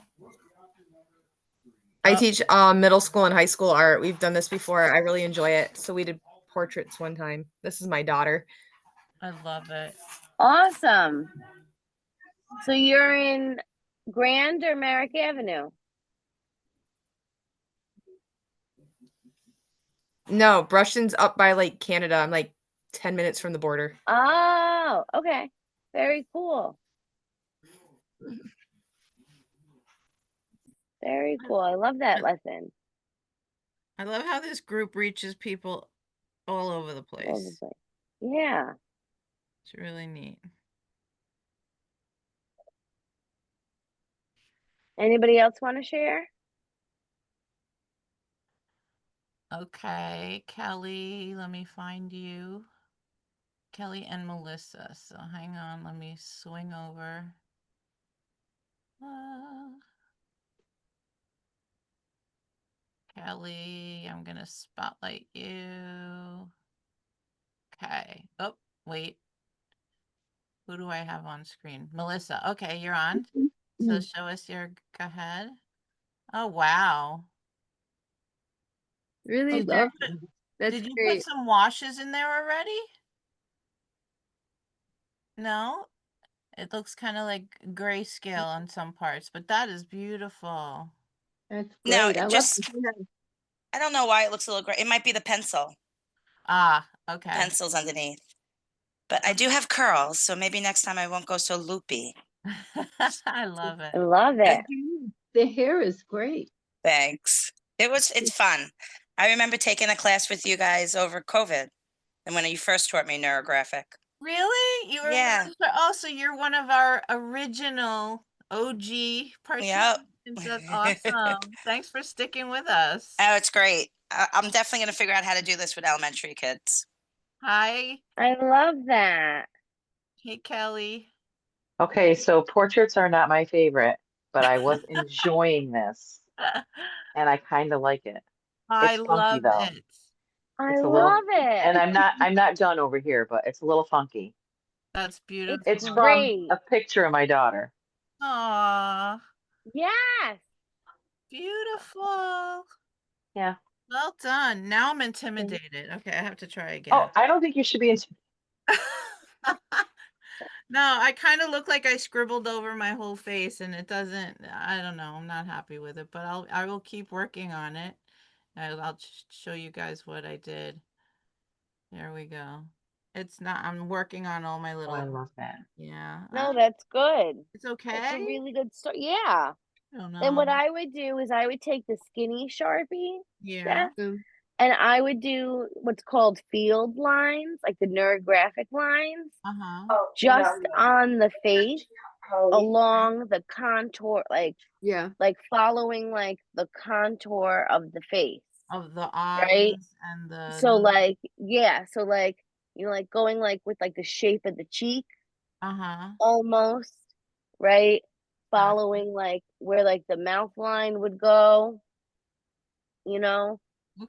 I Oh. teach middle school and high school art. We've done this before. I really enjoy it. So we did portraits one time. This is my daughter. I love it. Awesome. So you're in Grand or Merrick Avenue? No, Brushton's up by like Canada. I'm like 10 minutes from the border. Oh, okay. Very cool. Very cool. I love that lesson. I love how this group reaches people all over the All the place. place. Yeah. It's really neat. Anybody else want to share? Okay, Kelly, let me find you. Kelly and Melissa. So hang on, let me swing over. Kelly, I'm gonna spotlight you. Okay. Oh, wait. Who do I have on screen? Melissa. Okay, you're on. So show us your, go ahead. Oh, wow. Really? Did you love put, them. That's did you put great. some washes in there already? No? It looks kind of like grayscale on some parts, but that is beautiful. That's No, great. I it love just, to see that. I don't know why it looks a little gray. It might be the pencil. Ah, okay. Pencils underneath. But I do have curls, so maybe next time I won't go so loopy. I love it. I love it. The hair is great. Thanks. It's fun. I remember taking a class with you guys over COVID and when you first taught me neurographic. Really? You remember? Yeah. Oh, so you're one of our original OG Yep. participants. That's awesome. Thanks for sticking with us. Oh, it's great. I'm definitely going to figure out how to do this with elementary kids. Hi. I love that. Hey, Kelly. Okay, so portraits are not my favorite, but I was enjoying this and I kind of like it. I It's funky love though. it. I It's a love little, and it. I'm not done over here, but it's a little funky. That's It's It's beautiful. from great. a picture of my daughter. Aw, Yes. beautiful. Yeah. Well done. Now I'm intimidated. Okay, I have to try Oh, again. I don't think you should be into. No, I kind of look like I scribbled over my whole face and it doesn't, I don't know, I'm not happy with it, but I will keep working on it. I'll show you guys what I did. There we go. It's not, I'm working on all my Oh, I little, love that. yeah. No, that's good. It's That's a okay. really good story. Yeah. I don't Then know. what I would do is I would take the skinny Sharpie, Yeah. Steph, and I would do what's called field lines, like the neurographic lines, Uh-huh. just on the face along the contour, Yeah. like following like the contour of the face, Of the right? eyes and the So nose. like, yeah, so like, you know, like going like with like the shape of the cheek Uh-huh. almost, right? Gotcha. Following like where like the mouth line would go, you know,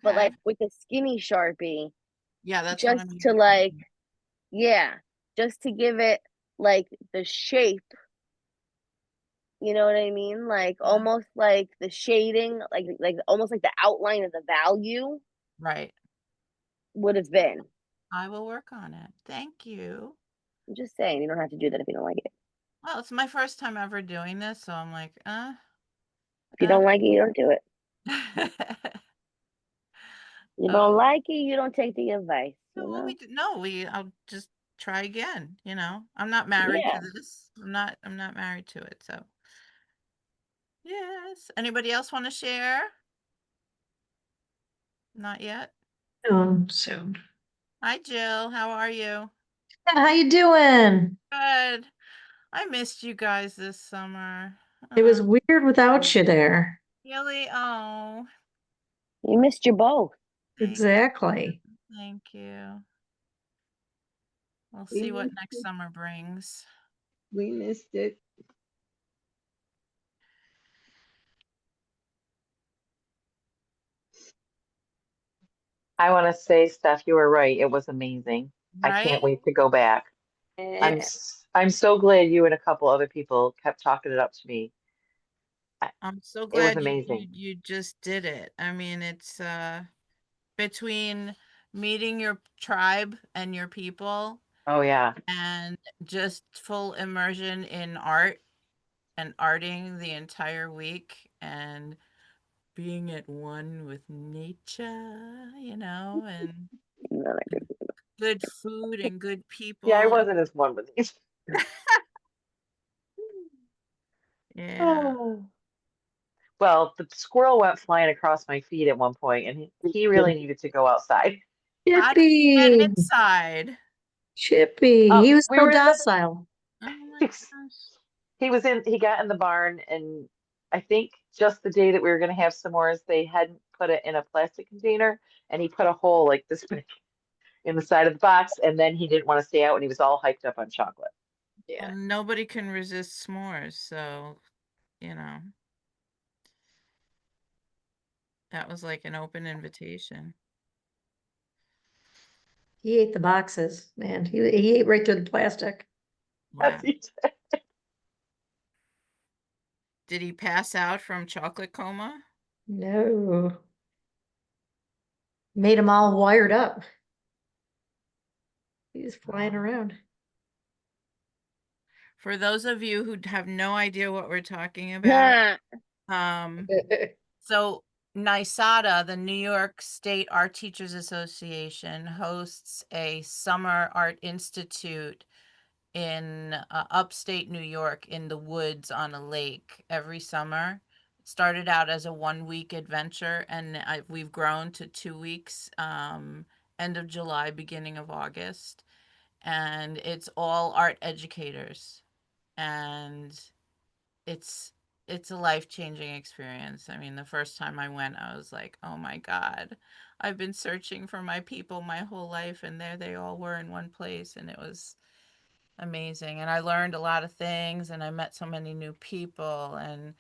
but Okay. like with the skinny Sharpie, Yeah, that's what just I'm to like, yeah, just to give it like the shape, you know what I mean? Like Yeah. almost like the shading, like almost like the outline of the value Right. would have been. I will work on it. Thank you. I'm just saying, you don't have to do that if you don't like it. Well, it's my first time ever doing this, so I'm like, If you don't like it, you don't do it. You don't Oh, like it, you don't take the advice, you well, know? I'll just try again, you know. I'm not married Yeah. to this. I'm not married to it, so. Yes. Anybody else want to share? Not yet. Soon. Hi, Jill. How are you? How you doing? Good. I missed you guys this summer. It was weird without you there. Really? Oh, You missed you both. Exactly. thank you. We'll We see what missed next it. summer brings. We missed it. I want to say, Steph, you were right. It was amazing. I can't Right? wait to go back. I'm so glad you and a couple other people kept talking it up to me. I'm so It was glad amazing. you just did it. I mean, it's between meeting your tribe and your people Oh yeah. and just full immersion in art and arting the entire week and being at one with nature, you know, and good food and good Yeah, I people. wasn't as one with these. Yeah. Oh. Well, the squirrel went flying across my feet at one point, and he really needed to go outside. How did you get Chippy. inside? Chippy. Oh, He was we so were in the docile. Oh my gosh. he was in he got in the barn and I think just the day that we were going to have s'mores, they hadn't put it in a plastic container, and he put a hole like this big in the side of the box, and then he didn't want to stay out, and he was all hyped up on chocolate. Yeah. Well, nobody can resist s'mores, so, you know, that was like an open invitation. He ate the boxes, man. He ate right through the plastic. Wow. Yes, he did. Did he pass out from chocolate coma? No. Made them all wired up. He's flying Wow. around. For those of you who have no idea what we're talking about, so NYSADA, the New York State Art Teachers Association, hosts a summer art institute in upstate New York in the woods on a lake every summer. It started out as a 1-week adventure, and we've grown to 2 weeks, end of July, beginning of August. And it's all art educators. And it's a life-changing experience. I mean, the first time I went, I was like, oh my God, I've been searching for my people my whole life, and there they all were in one place, and it was amazing. And I learned a lot of things, and I met so many new people, and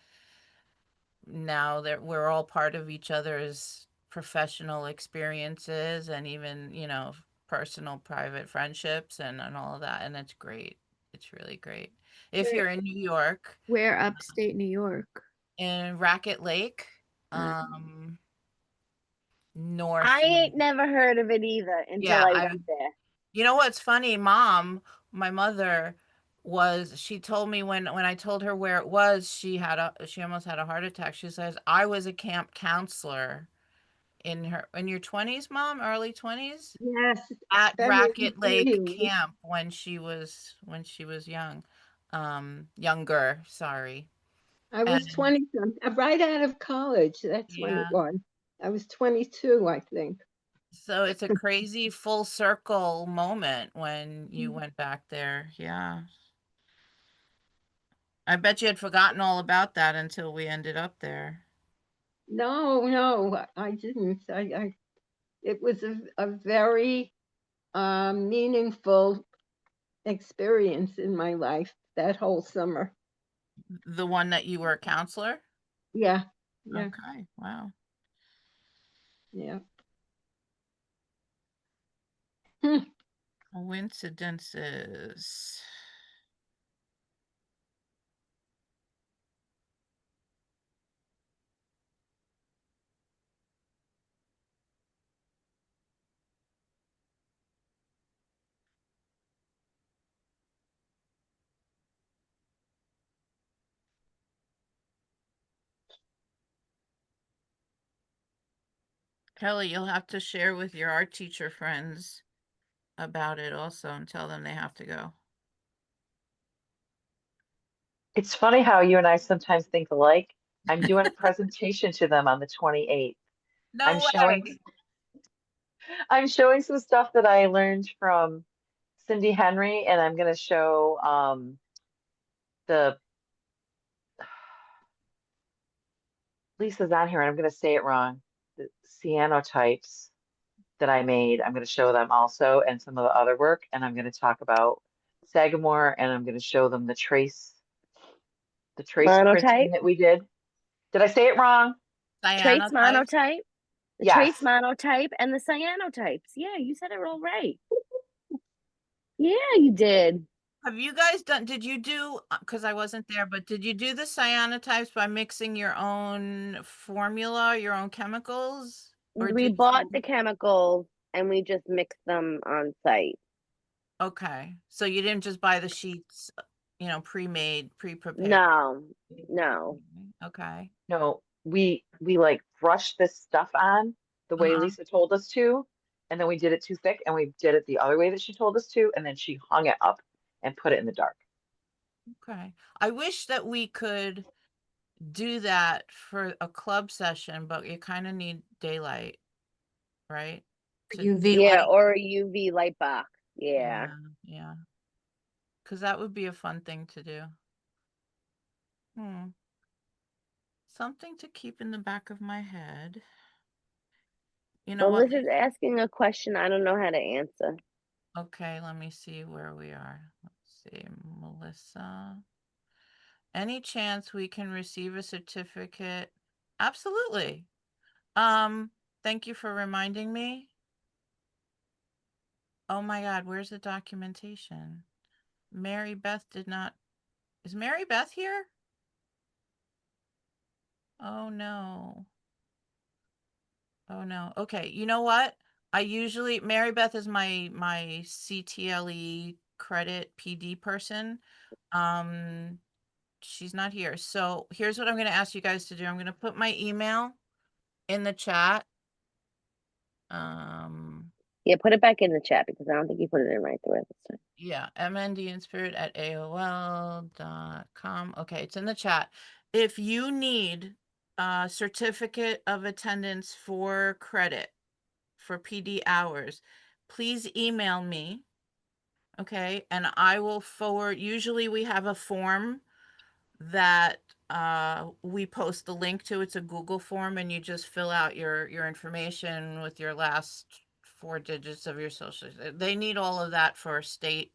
now that we're all part of each other's professional experiences, and even, you know, personal private friendships, and all of that, and it's great. It's really great. If you're in New York, Where upstate New York? in Racket Lake, north. I ain't never heard of it either until Yeah, I went there. you know what's funny? My mother she told me when I told her where it was, she almost had a heart attack. She says, I was a camp counselor in your 20s, Mom, early 20s, Yes, at that is Racket Lake me. Camp when she was young, younger, sorry. I was And 20, right out of college. That's when it yeah, was. I was 22, I think. so it's a crazy full circle moment when you went back there. Yeah. I bet you had forgotten all about that until we ended up there. No, I didn't. It was a very meaningful experience in my life that whole summer. The one that you were a counselor? Yeah, yeah, Okay, wow. yeah. Hmm. Coincidences. Kelly, you'll have to share with your art teacher friends about it also and tell them they have to go. It's funny how you and I sometimes think alike. I'm doing a presentation to them on the 28th. I'm No showing way. I'm showing some stuff that I learned from Cindy Henry, and I'm going to show the Lisa's on here, and I'm going to say it wrong. The cyanotypes that I made, I'm going to show them also, and some of the other work, and I'm going to talk about Sagamore, and I'm going to show them the trace printing Monotype, that we did. Did I say it wrong? trace Cyanotypes? monotype, the Yes. trace monotype, and the cyanotypes. Yeah, you said it all right. Yeah, you did. Have you guys did you do, because I wasn't there, but did you do the cyanotypes by mixing your own formula, your own chemicals? Or We did bought the you, chemicals and we just mixed them on site. okay. So you didn't just buy the sheets, pre-made, pre-prepared. No, no. Okay. No, we like brushed this stuff on the way Uh-huh. Lisa told us to, and then we did it too thick, and we did it the other way that she told us to, and then she hung it up and put it in the dark. Okay. I wish that we could do that for a club session, but you kind of need daylight, right? UV Yeah, light. or a UV light box. Yeah. Yeah. Because that would be a fun thing to do. Hmm. something to keep in the back of my head. You know Well, what? Liz is asking a question I don't know how to answer. Okay, let me see where we are. Let's see, Melissa. Any chance we can receive a certificate? Absolutely. Thank you for reminding me. Oh my God, where's the documentation? Mary Beth did not. Is Mary Beth here? Oh no. Oh no. Okay, you know what? I usually Mary Beth is my CTLE credit PD person. Um, she's not here. So here's what I'm going to ask you guys to do. I'm going to put my email in the chat. Yeah, put it back in the chat because I don't think you put it in right through this time. Yeah, mndinspirit@aol.com. Okay, it's in the chat. If you need a certificate of attendance for credit for PD hours, please email me. Okay, and I will forward. Usually we have a form that we post the link to. It's a Google form, and you just fill out your information with your last 4 digits of your social. They need all of that for state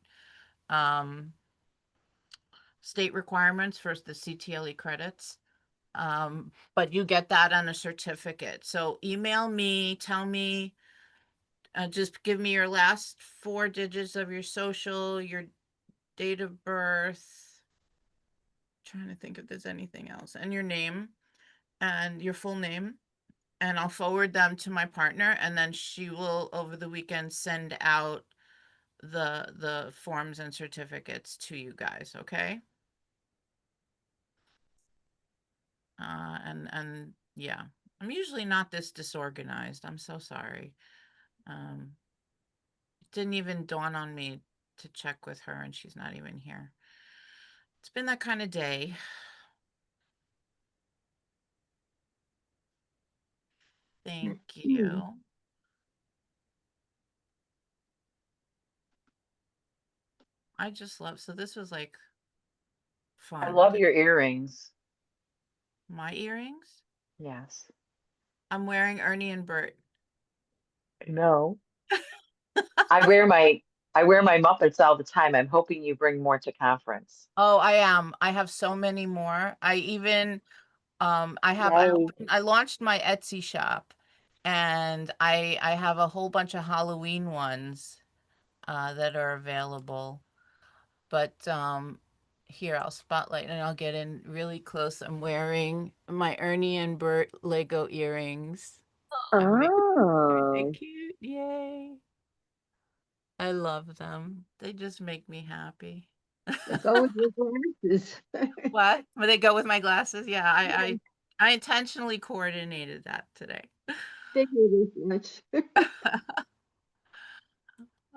state requirements for the CTLE credits. But you get that on a certificate. So email me, tell me, just give me your last 4 digits of your social, your date of birth. Trying to think if there's anything else, and your name and your full name. And I'll forward them to my partner, and then she will over the weekend send out the forms and certificates to you guys. Okay. And yeah, I'm usually not this disorganized. I'm so sorry. It didn't even dawn on me to check with her, and she's not even here. It's been that kind of day. Thank you. I just love, so this was like I fun. love your earrings. My earrings? Yes. I'm wearing Ernie and Bert. No. I wear my Muppets all the time. I'm hoping you bring more to conference. Oh, I am. I have so many more. I even Yay. I launched my Etsy shop, and I have a whole bunch of Halloween ones that are available. But here I'll spotlight and I'll get in really close. I'm wearing my Ernie and Bert Lego earrings. Aren't they Oh. cute? Yay. I love them. They just make me happy. They go with your glasses. What? Will they go with my glasses? Yeah, I intentionally coordinated that today. Figured as much.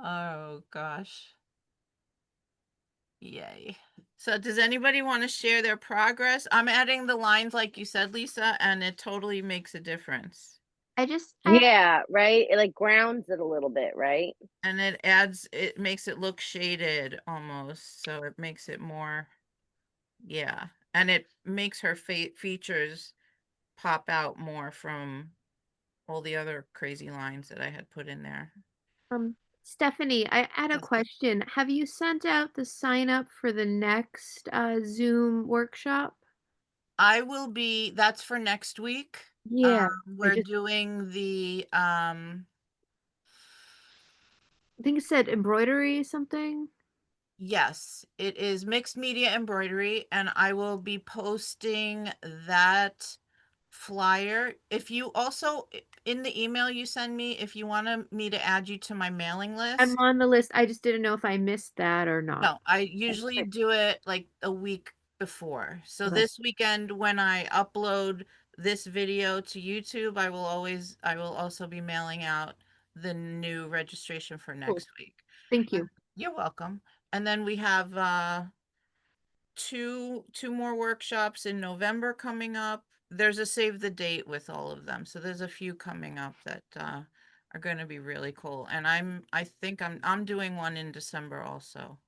Oh gosh. Yay. So does anybody want to share their progress? I'm adding the lines like you said, Lisa, and it totally makes a difference. I Yeah, right? It like grounds it a little bit, right? And it makes it look shaded almost. So it makes it more, yeah. And it makes her features pop out more from all the other crazy lines that I had put in there. Stephanie, I had a Yes. question. Have you sent out the sign up for the next Zoom workshop? I will be, that's for next week. Yeah, We're doing the I think it said embroidery something. yes, it is mixed media embroidery, and I will be posting that flyer. If you also, in the email you send me, if you want me to add you to my mailing I'm list. on the list. I just didn't know if I missed that or not. No, I usually do it like a week before. So Okay. this weekend, when I upload this video to YouTube, I will also be mailing out the new registration for next week. Thank you. You're welcome. And then we have two more workshops in November coming up. There's a save the date with all of them. So there's a few coming up that are going to be really cool. And I think I'm doing one in December also.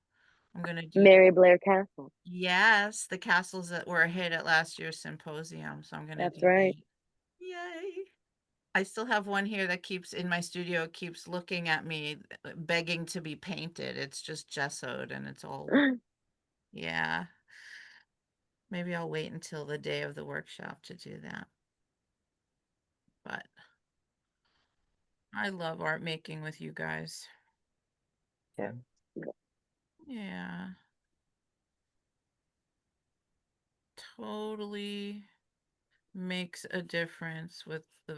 I'm gonna do Mary Blair Castle. yes, the castles that were a hit at last year's symposium. So I'm gonna That's do right. that. Yay. I still have one here that keeps in my studio, keeps looking at me, begging to be painted. It's just gessoed and it's all, yeah. Maybe I'll wait until the day of the workshop to do that. But I love art making with you guys. Yeah. Yeah. Totally makes a difference with the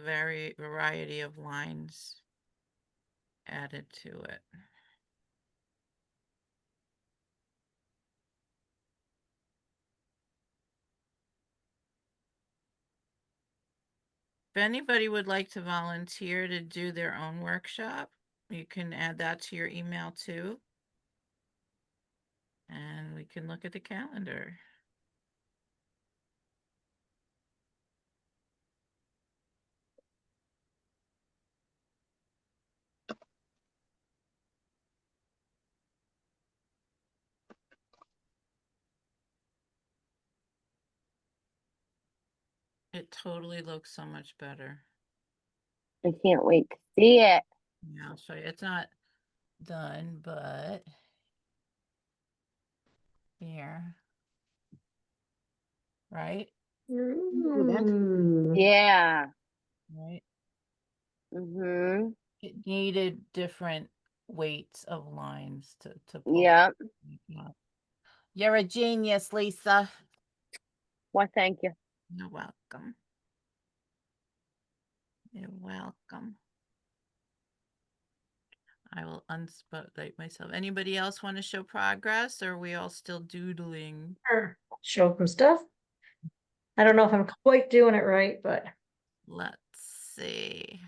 variety of lines added to it. If anybody would like to volunteer to do their own workshop, you can add that to your email too. And we can look at the calendar. It totally looks so much better. I can't wait to see it. Yeah, I'll show you. It's not done, but here. Right? Mm. Yeah. Right. Mm-hmm. It needed different weights of lines to pull. Yep. You're a genius, Lisa. Well, thank you. You're welcome. You're welcome. I will unspotlight myself. Anybody else want to show progress, or are we all still doodling? Sure. Show some stuff. I don't know if I'm quite doing it right, but Let's see.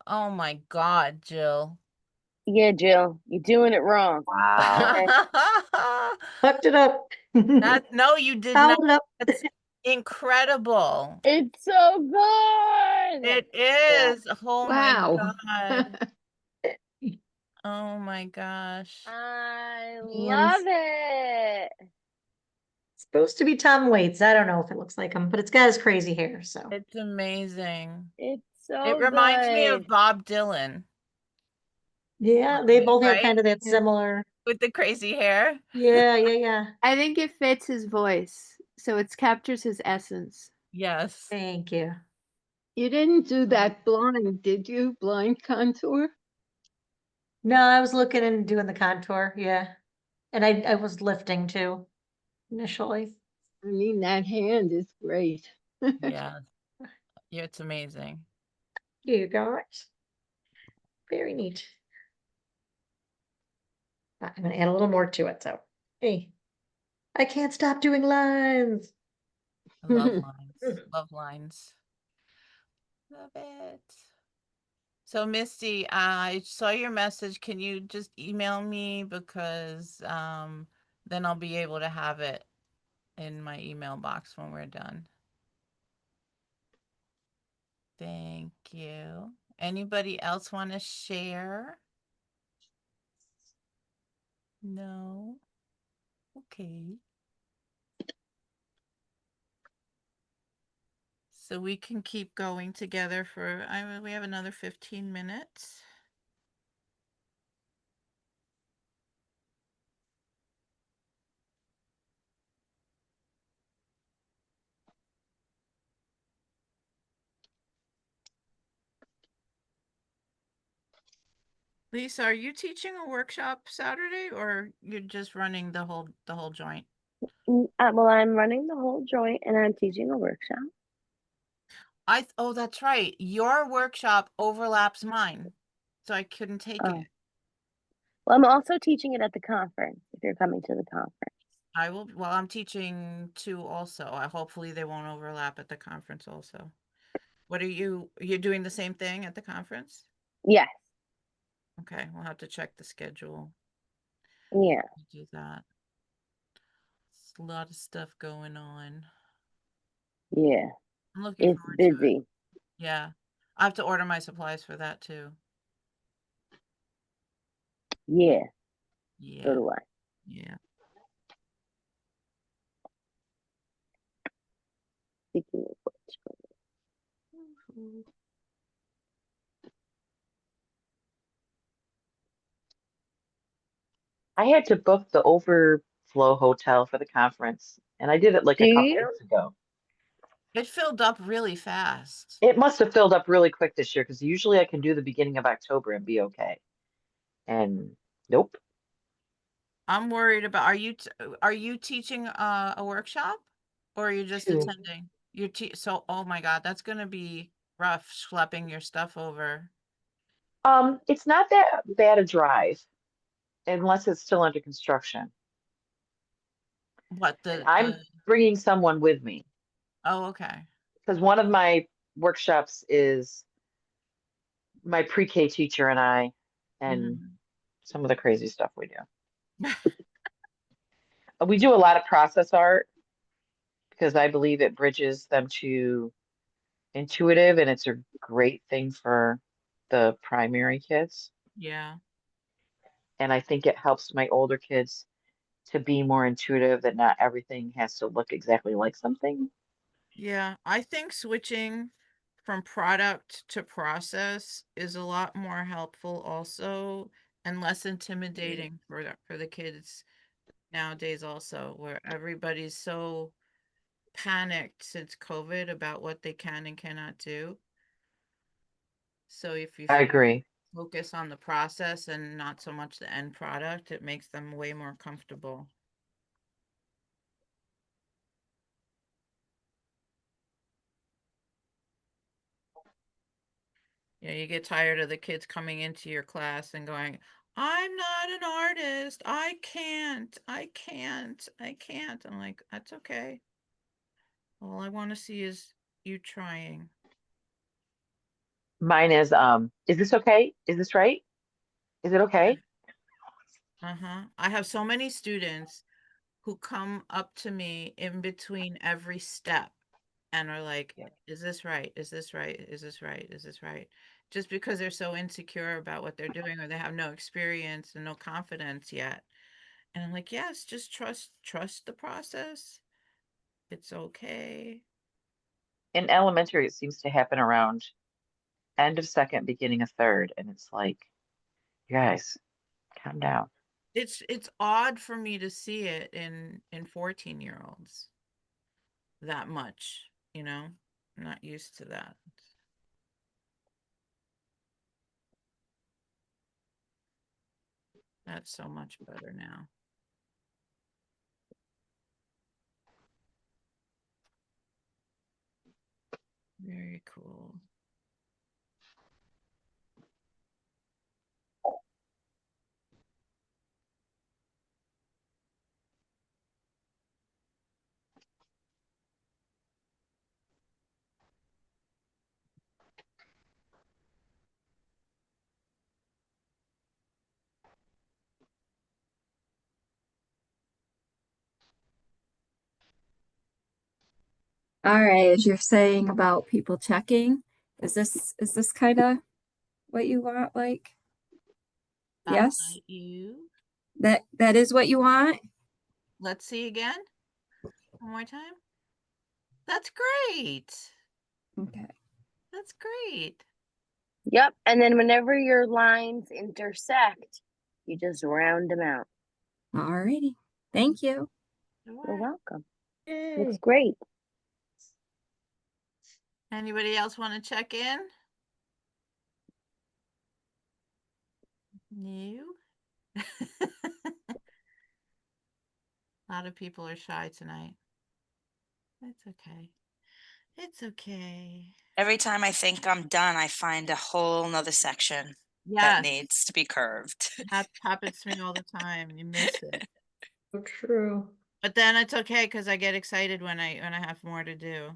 Oh my God, Jill. Yeah, Jill, you're doing it wrong. Wow. fucked it up. That no, you did not. Fouled it up. That's incredible. It's so good. It is. Oh my Wow. God. Oh my gosh. I Hands. love it. Supposed to be Tom Waits. I don't know if it looks like him, but it's got his crazy hair. So It's amazing. It's so It reminds me of good. Bob Dylan. yeah, they both have kind Right? of that Yeah. similar. With the crazy hair. Yeah. I think it fits his voice, so it captures his essence. Yes. Thank you. You didn't do that blind, did you? Blind contour? No, I was looking and doing the contour. Yeah, and I was lifting too initially. I mean, that hand is great. Yeah. Yeah, it's amazing. You guys, very neat. I'm gonna add a little more to it. So, hey, I can't stop doing lines. I love lines. Love lines. Love it. So Misty, I saw your message. Can you just email me, because then I'll be able to have it in my email box when we're done. Thank you. Anybody else want to share? No? Okay. So we can keep going together for, we have another 15 minutes. Lisa, are you teaching a workshop Saturday, or you're just running the whole joint? Well, I'm running the whole joint and I'm teaching a workshop. Oh, that's right. Your workshop overlaps mine, so I couldn't take Oh. it. Well, I'm also teaching it at the conference if you're coming to the conference. I will. Well, I'm teaching two also. Hopefully they won't overlap at the conference also. What are you're doing the same thing at the conference? Yes. Okay, we'll have to check the schedule. Yeah. Do that. It's a lot of stuff going on. Yeah. I'm looking It's forward to it. busy. Yeah. I have to order my supplies for that too. Yeah. Yeah. So do I. Yeah. Speaking of which, I had to book the overflow hotel for the conference, and I did it like do a couple you? weeks ago. It filled up really fast. It must have filled up really quick this year because usually I can do the beginning of October and be okay. And nope. I'm worried about, are you teaching a workshop or are you just Two. attending? So, oh my God, that's gonna be rough schlepping your stuff over. It's not that bad a drive unless it's still under construction. What And I'm the, bringing someone with me oh, okay. because one of my workshops is my pre-K teacher and I, and Mhm. some of the crazy stuff we do. We do a lot of process art because I believe it bridges them to intuitive, and it's a great thing for the primary kids. Yeah. And I think it helps my older kids to be more intuitive, that not everything has to look exactly like something. Yeah. I think switching from product to process is a lot more helpful also and less intimidating for the kids nowadays also, where everybody's so panicked since COVID about what they can and cannot do. So if you I agree. focus on the process and not so much the end product, it makes them way more comfortable. You know, you get tired of the kids coming into your class and going, I'm not an artist. I can't. I can't. I can't. I'm like, that's okay. All I want to see is you trying. Mine is this okay? Is this right? Is it okay? Uh-huh. I have so many students who come up to me in between every step and are like, Yeah. is this right? Is this right? Is this right? Is this right? Just because they're so insecure about what they're doing or they have no experience and no confidence yet. And I'm like, yes, just trust the process. It's okay. In elementary, it seems to happen around end of second, beginning of third, and it's like, you guys, calm down. It's odd for me to see it in 14-year-olds that much, you know? I'm not used to that. That's so much better now. Very cool. All right, as you're saying about people checking, is this kind of what you want? Like, yes, Spotlight you. that is what you want? Let's see again. One more time. That's great. Okay. That's great. Yep. And then whenever your lines intersect, you just round them out. All righty. Thank you. You're welcome. Yay. Looks great. Anybody else want to check in? No. A lot of people are shy tonight. It's okay. It's okay. Every time I think I'm done, I find a whole nother section that Yes, needs to be curved. that happens to me all the time. You miss it. So true. But then it's okay because I get excited when I have more to do.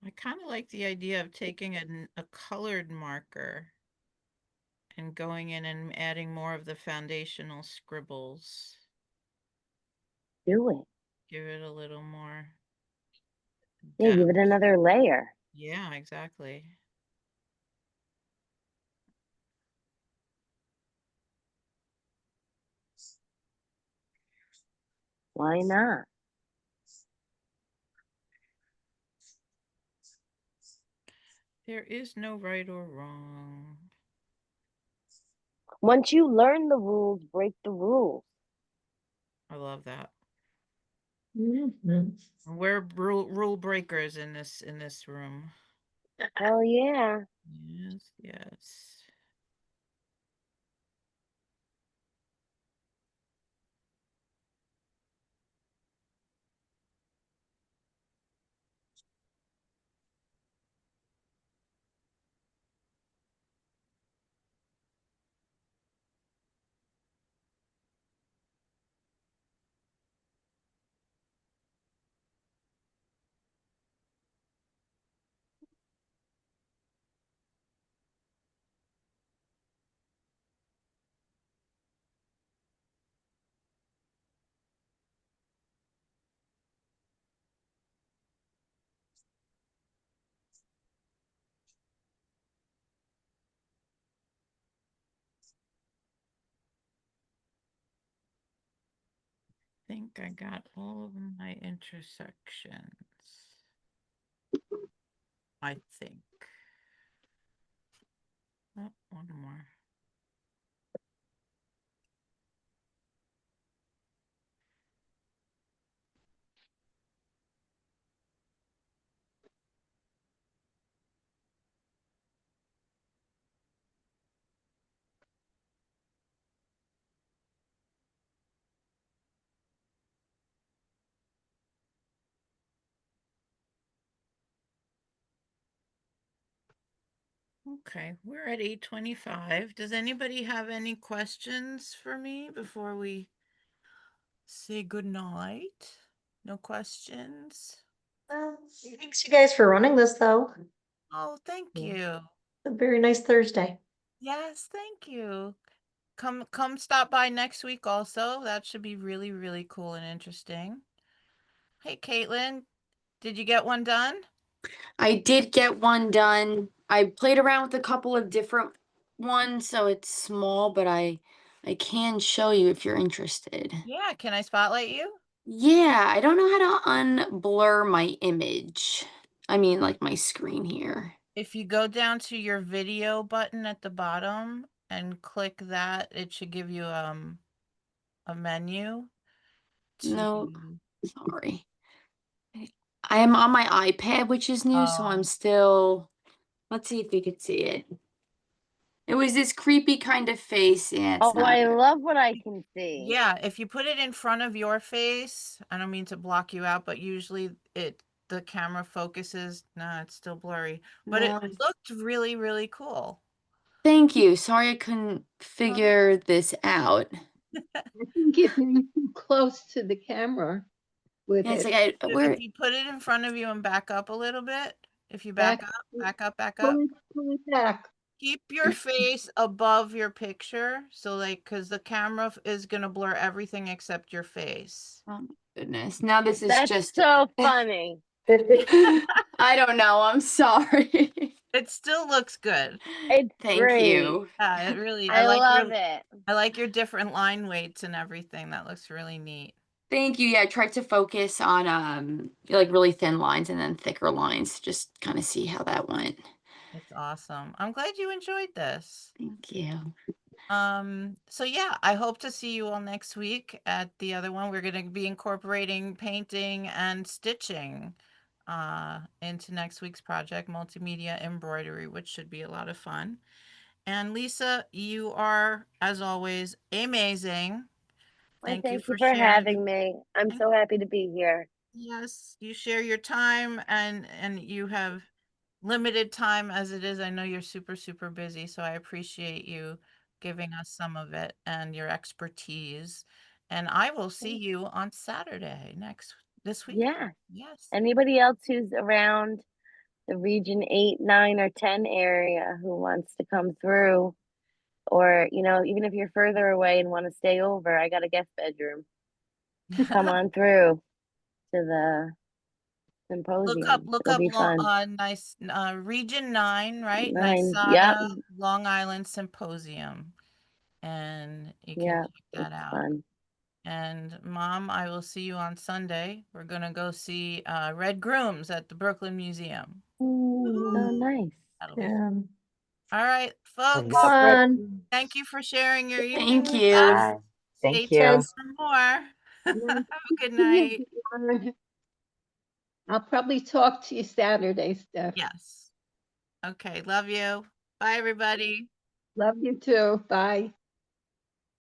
I kind of like the idea of taking a colored marker and going in and adding more of the foundational scribbles. Do it. Give it a little more Yeah, give it depth. another layer. Yeah, exactly. Why not? There is no right or wrong. Once you learn the rules, break the rules. I love that. Mhm. We're rule breakers in this room. Hell yeah. Yes, yes. Think I got all of my intersections. I think. Oh, one more. Okay, we're at 8:25. Does anybody have any questions for me before we say good night? No questions? Thanks you guys for running this though. Oh, thank Yeah. you. A very nice Thursday. Yes, thank you. Come stop by next week also. That should be really, really cool and interesting. Hey, Caitlin, did you get one done? I did get one done. I played around with a couple of different ones, so it's small, but I can show you if you're interested. Yeah, can I spotlight you? Yeah, I don't know how to unblur my image. I mean, like my screen here. If you go down to your video button at the bottom and click that, it should give you a menu to No, sorry. I am on my iPad, which is new, so I'm still, let's see if you could see it. It was this creepy kind of face. Yeah, it's Oh, not. I love what I can see. Yeah, if you put it in front of your face, I don't mean to block you out, but usually the camera focuses. Nah, it's still blurry. But it No. looked really, really cool. Thank you. Sorry I couldn't figure this out. I think you're getting too close to the camera with Yeah, it's it. like If you put it in front of you and back up a little bit, if you back up, back up, back up. Pull it back. Keep your face above your picture. So like, cause the camera is gonna blur everything except your face. oh my goodness. Now this is That's just so funny. I don't know. I'm sorry. It still looks good. It's Thank great. you. Yeah, it really, I love it. I like your different line weights and everything. That looks really neat. Thank you. Yeah, I tried to focus on like really thin lines and then thicker lines, just kind of see how that went. It's awesome. I'm glad you enjoyed this. Thank you. So yeah, I hope to see you all next week at the other one. We're going to be incorporating painting and stitching into next week's project, multimedia embroidery, which should be a lot of fun. And Lisa, you are, as always, amazing. Why, Thank you thank you for for sharing. having me. I'm so happy to be here. Yes, you share your time and you have limited time as it is. I know you're super, super busy, so I appreciate you giving us some of it and your expertise. And I will see you on Saturday this week. Yeah. Yes. Anybody else who's around the region 8, 9, or 10 area who wants to come through, or, you know, even if you're further away and want to stay over, I got a guest bedroom. Come on through to the symposium. Look It'll up be fun. nice Region 9, right? 9, yep, NYSADA Long Island Symposium. And you can yeah, check that it's out. fun. And Mom, I will see you on Sunday. We're gonna go see Red Grooms at the Brooklyn Museum. So nice. That'll be fun. All right, folks. Love Red. Fun. Thank you for sharing your evening Thank with you. us. Bye. Stay Thank tuned you. for more. Have a good night. I'll probably talk to you Saturday, Steph. Yes. Okay, love you. Bye, everybody. Love you too. Bye.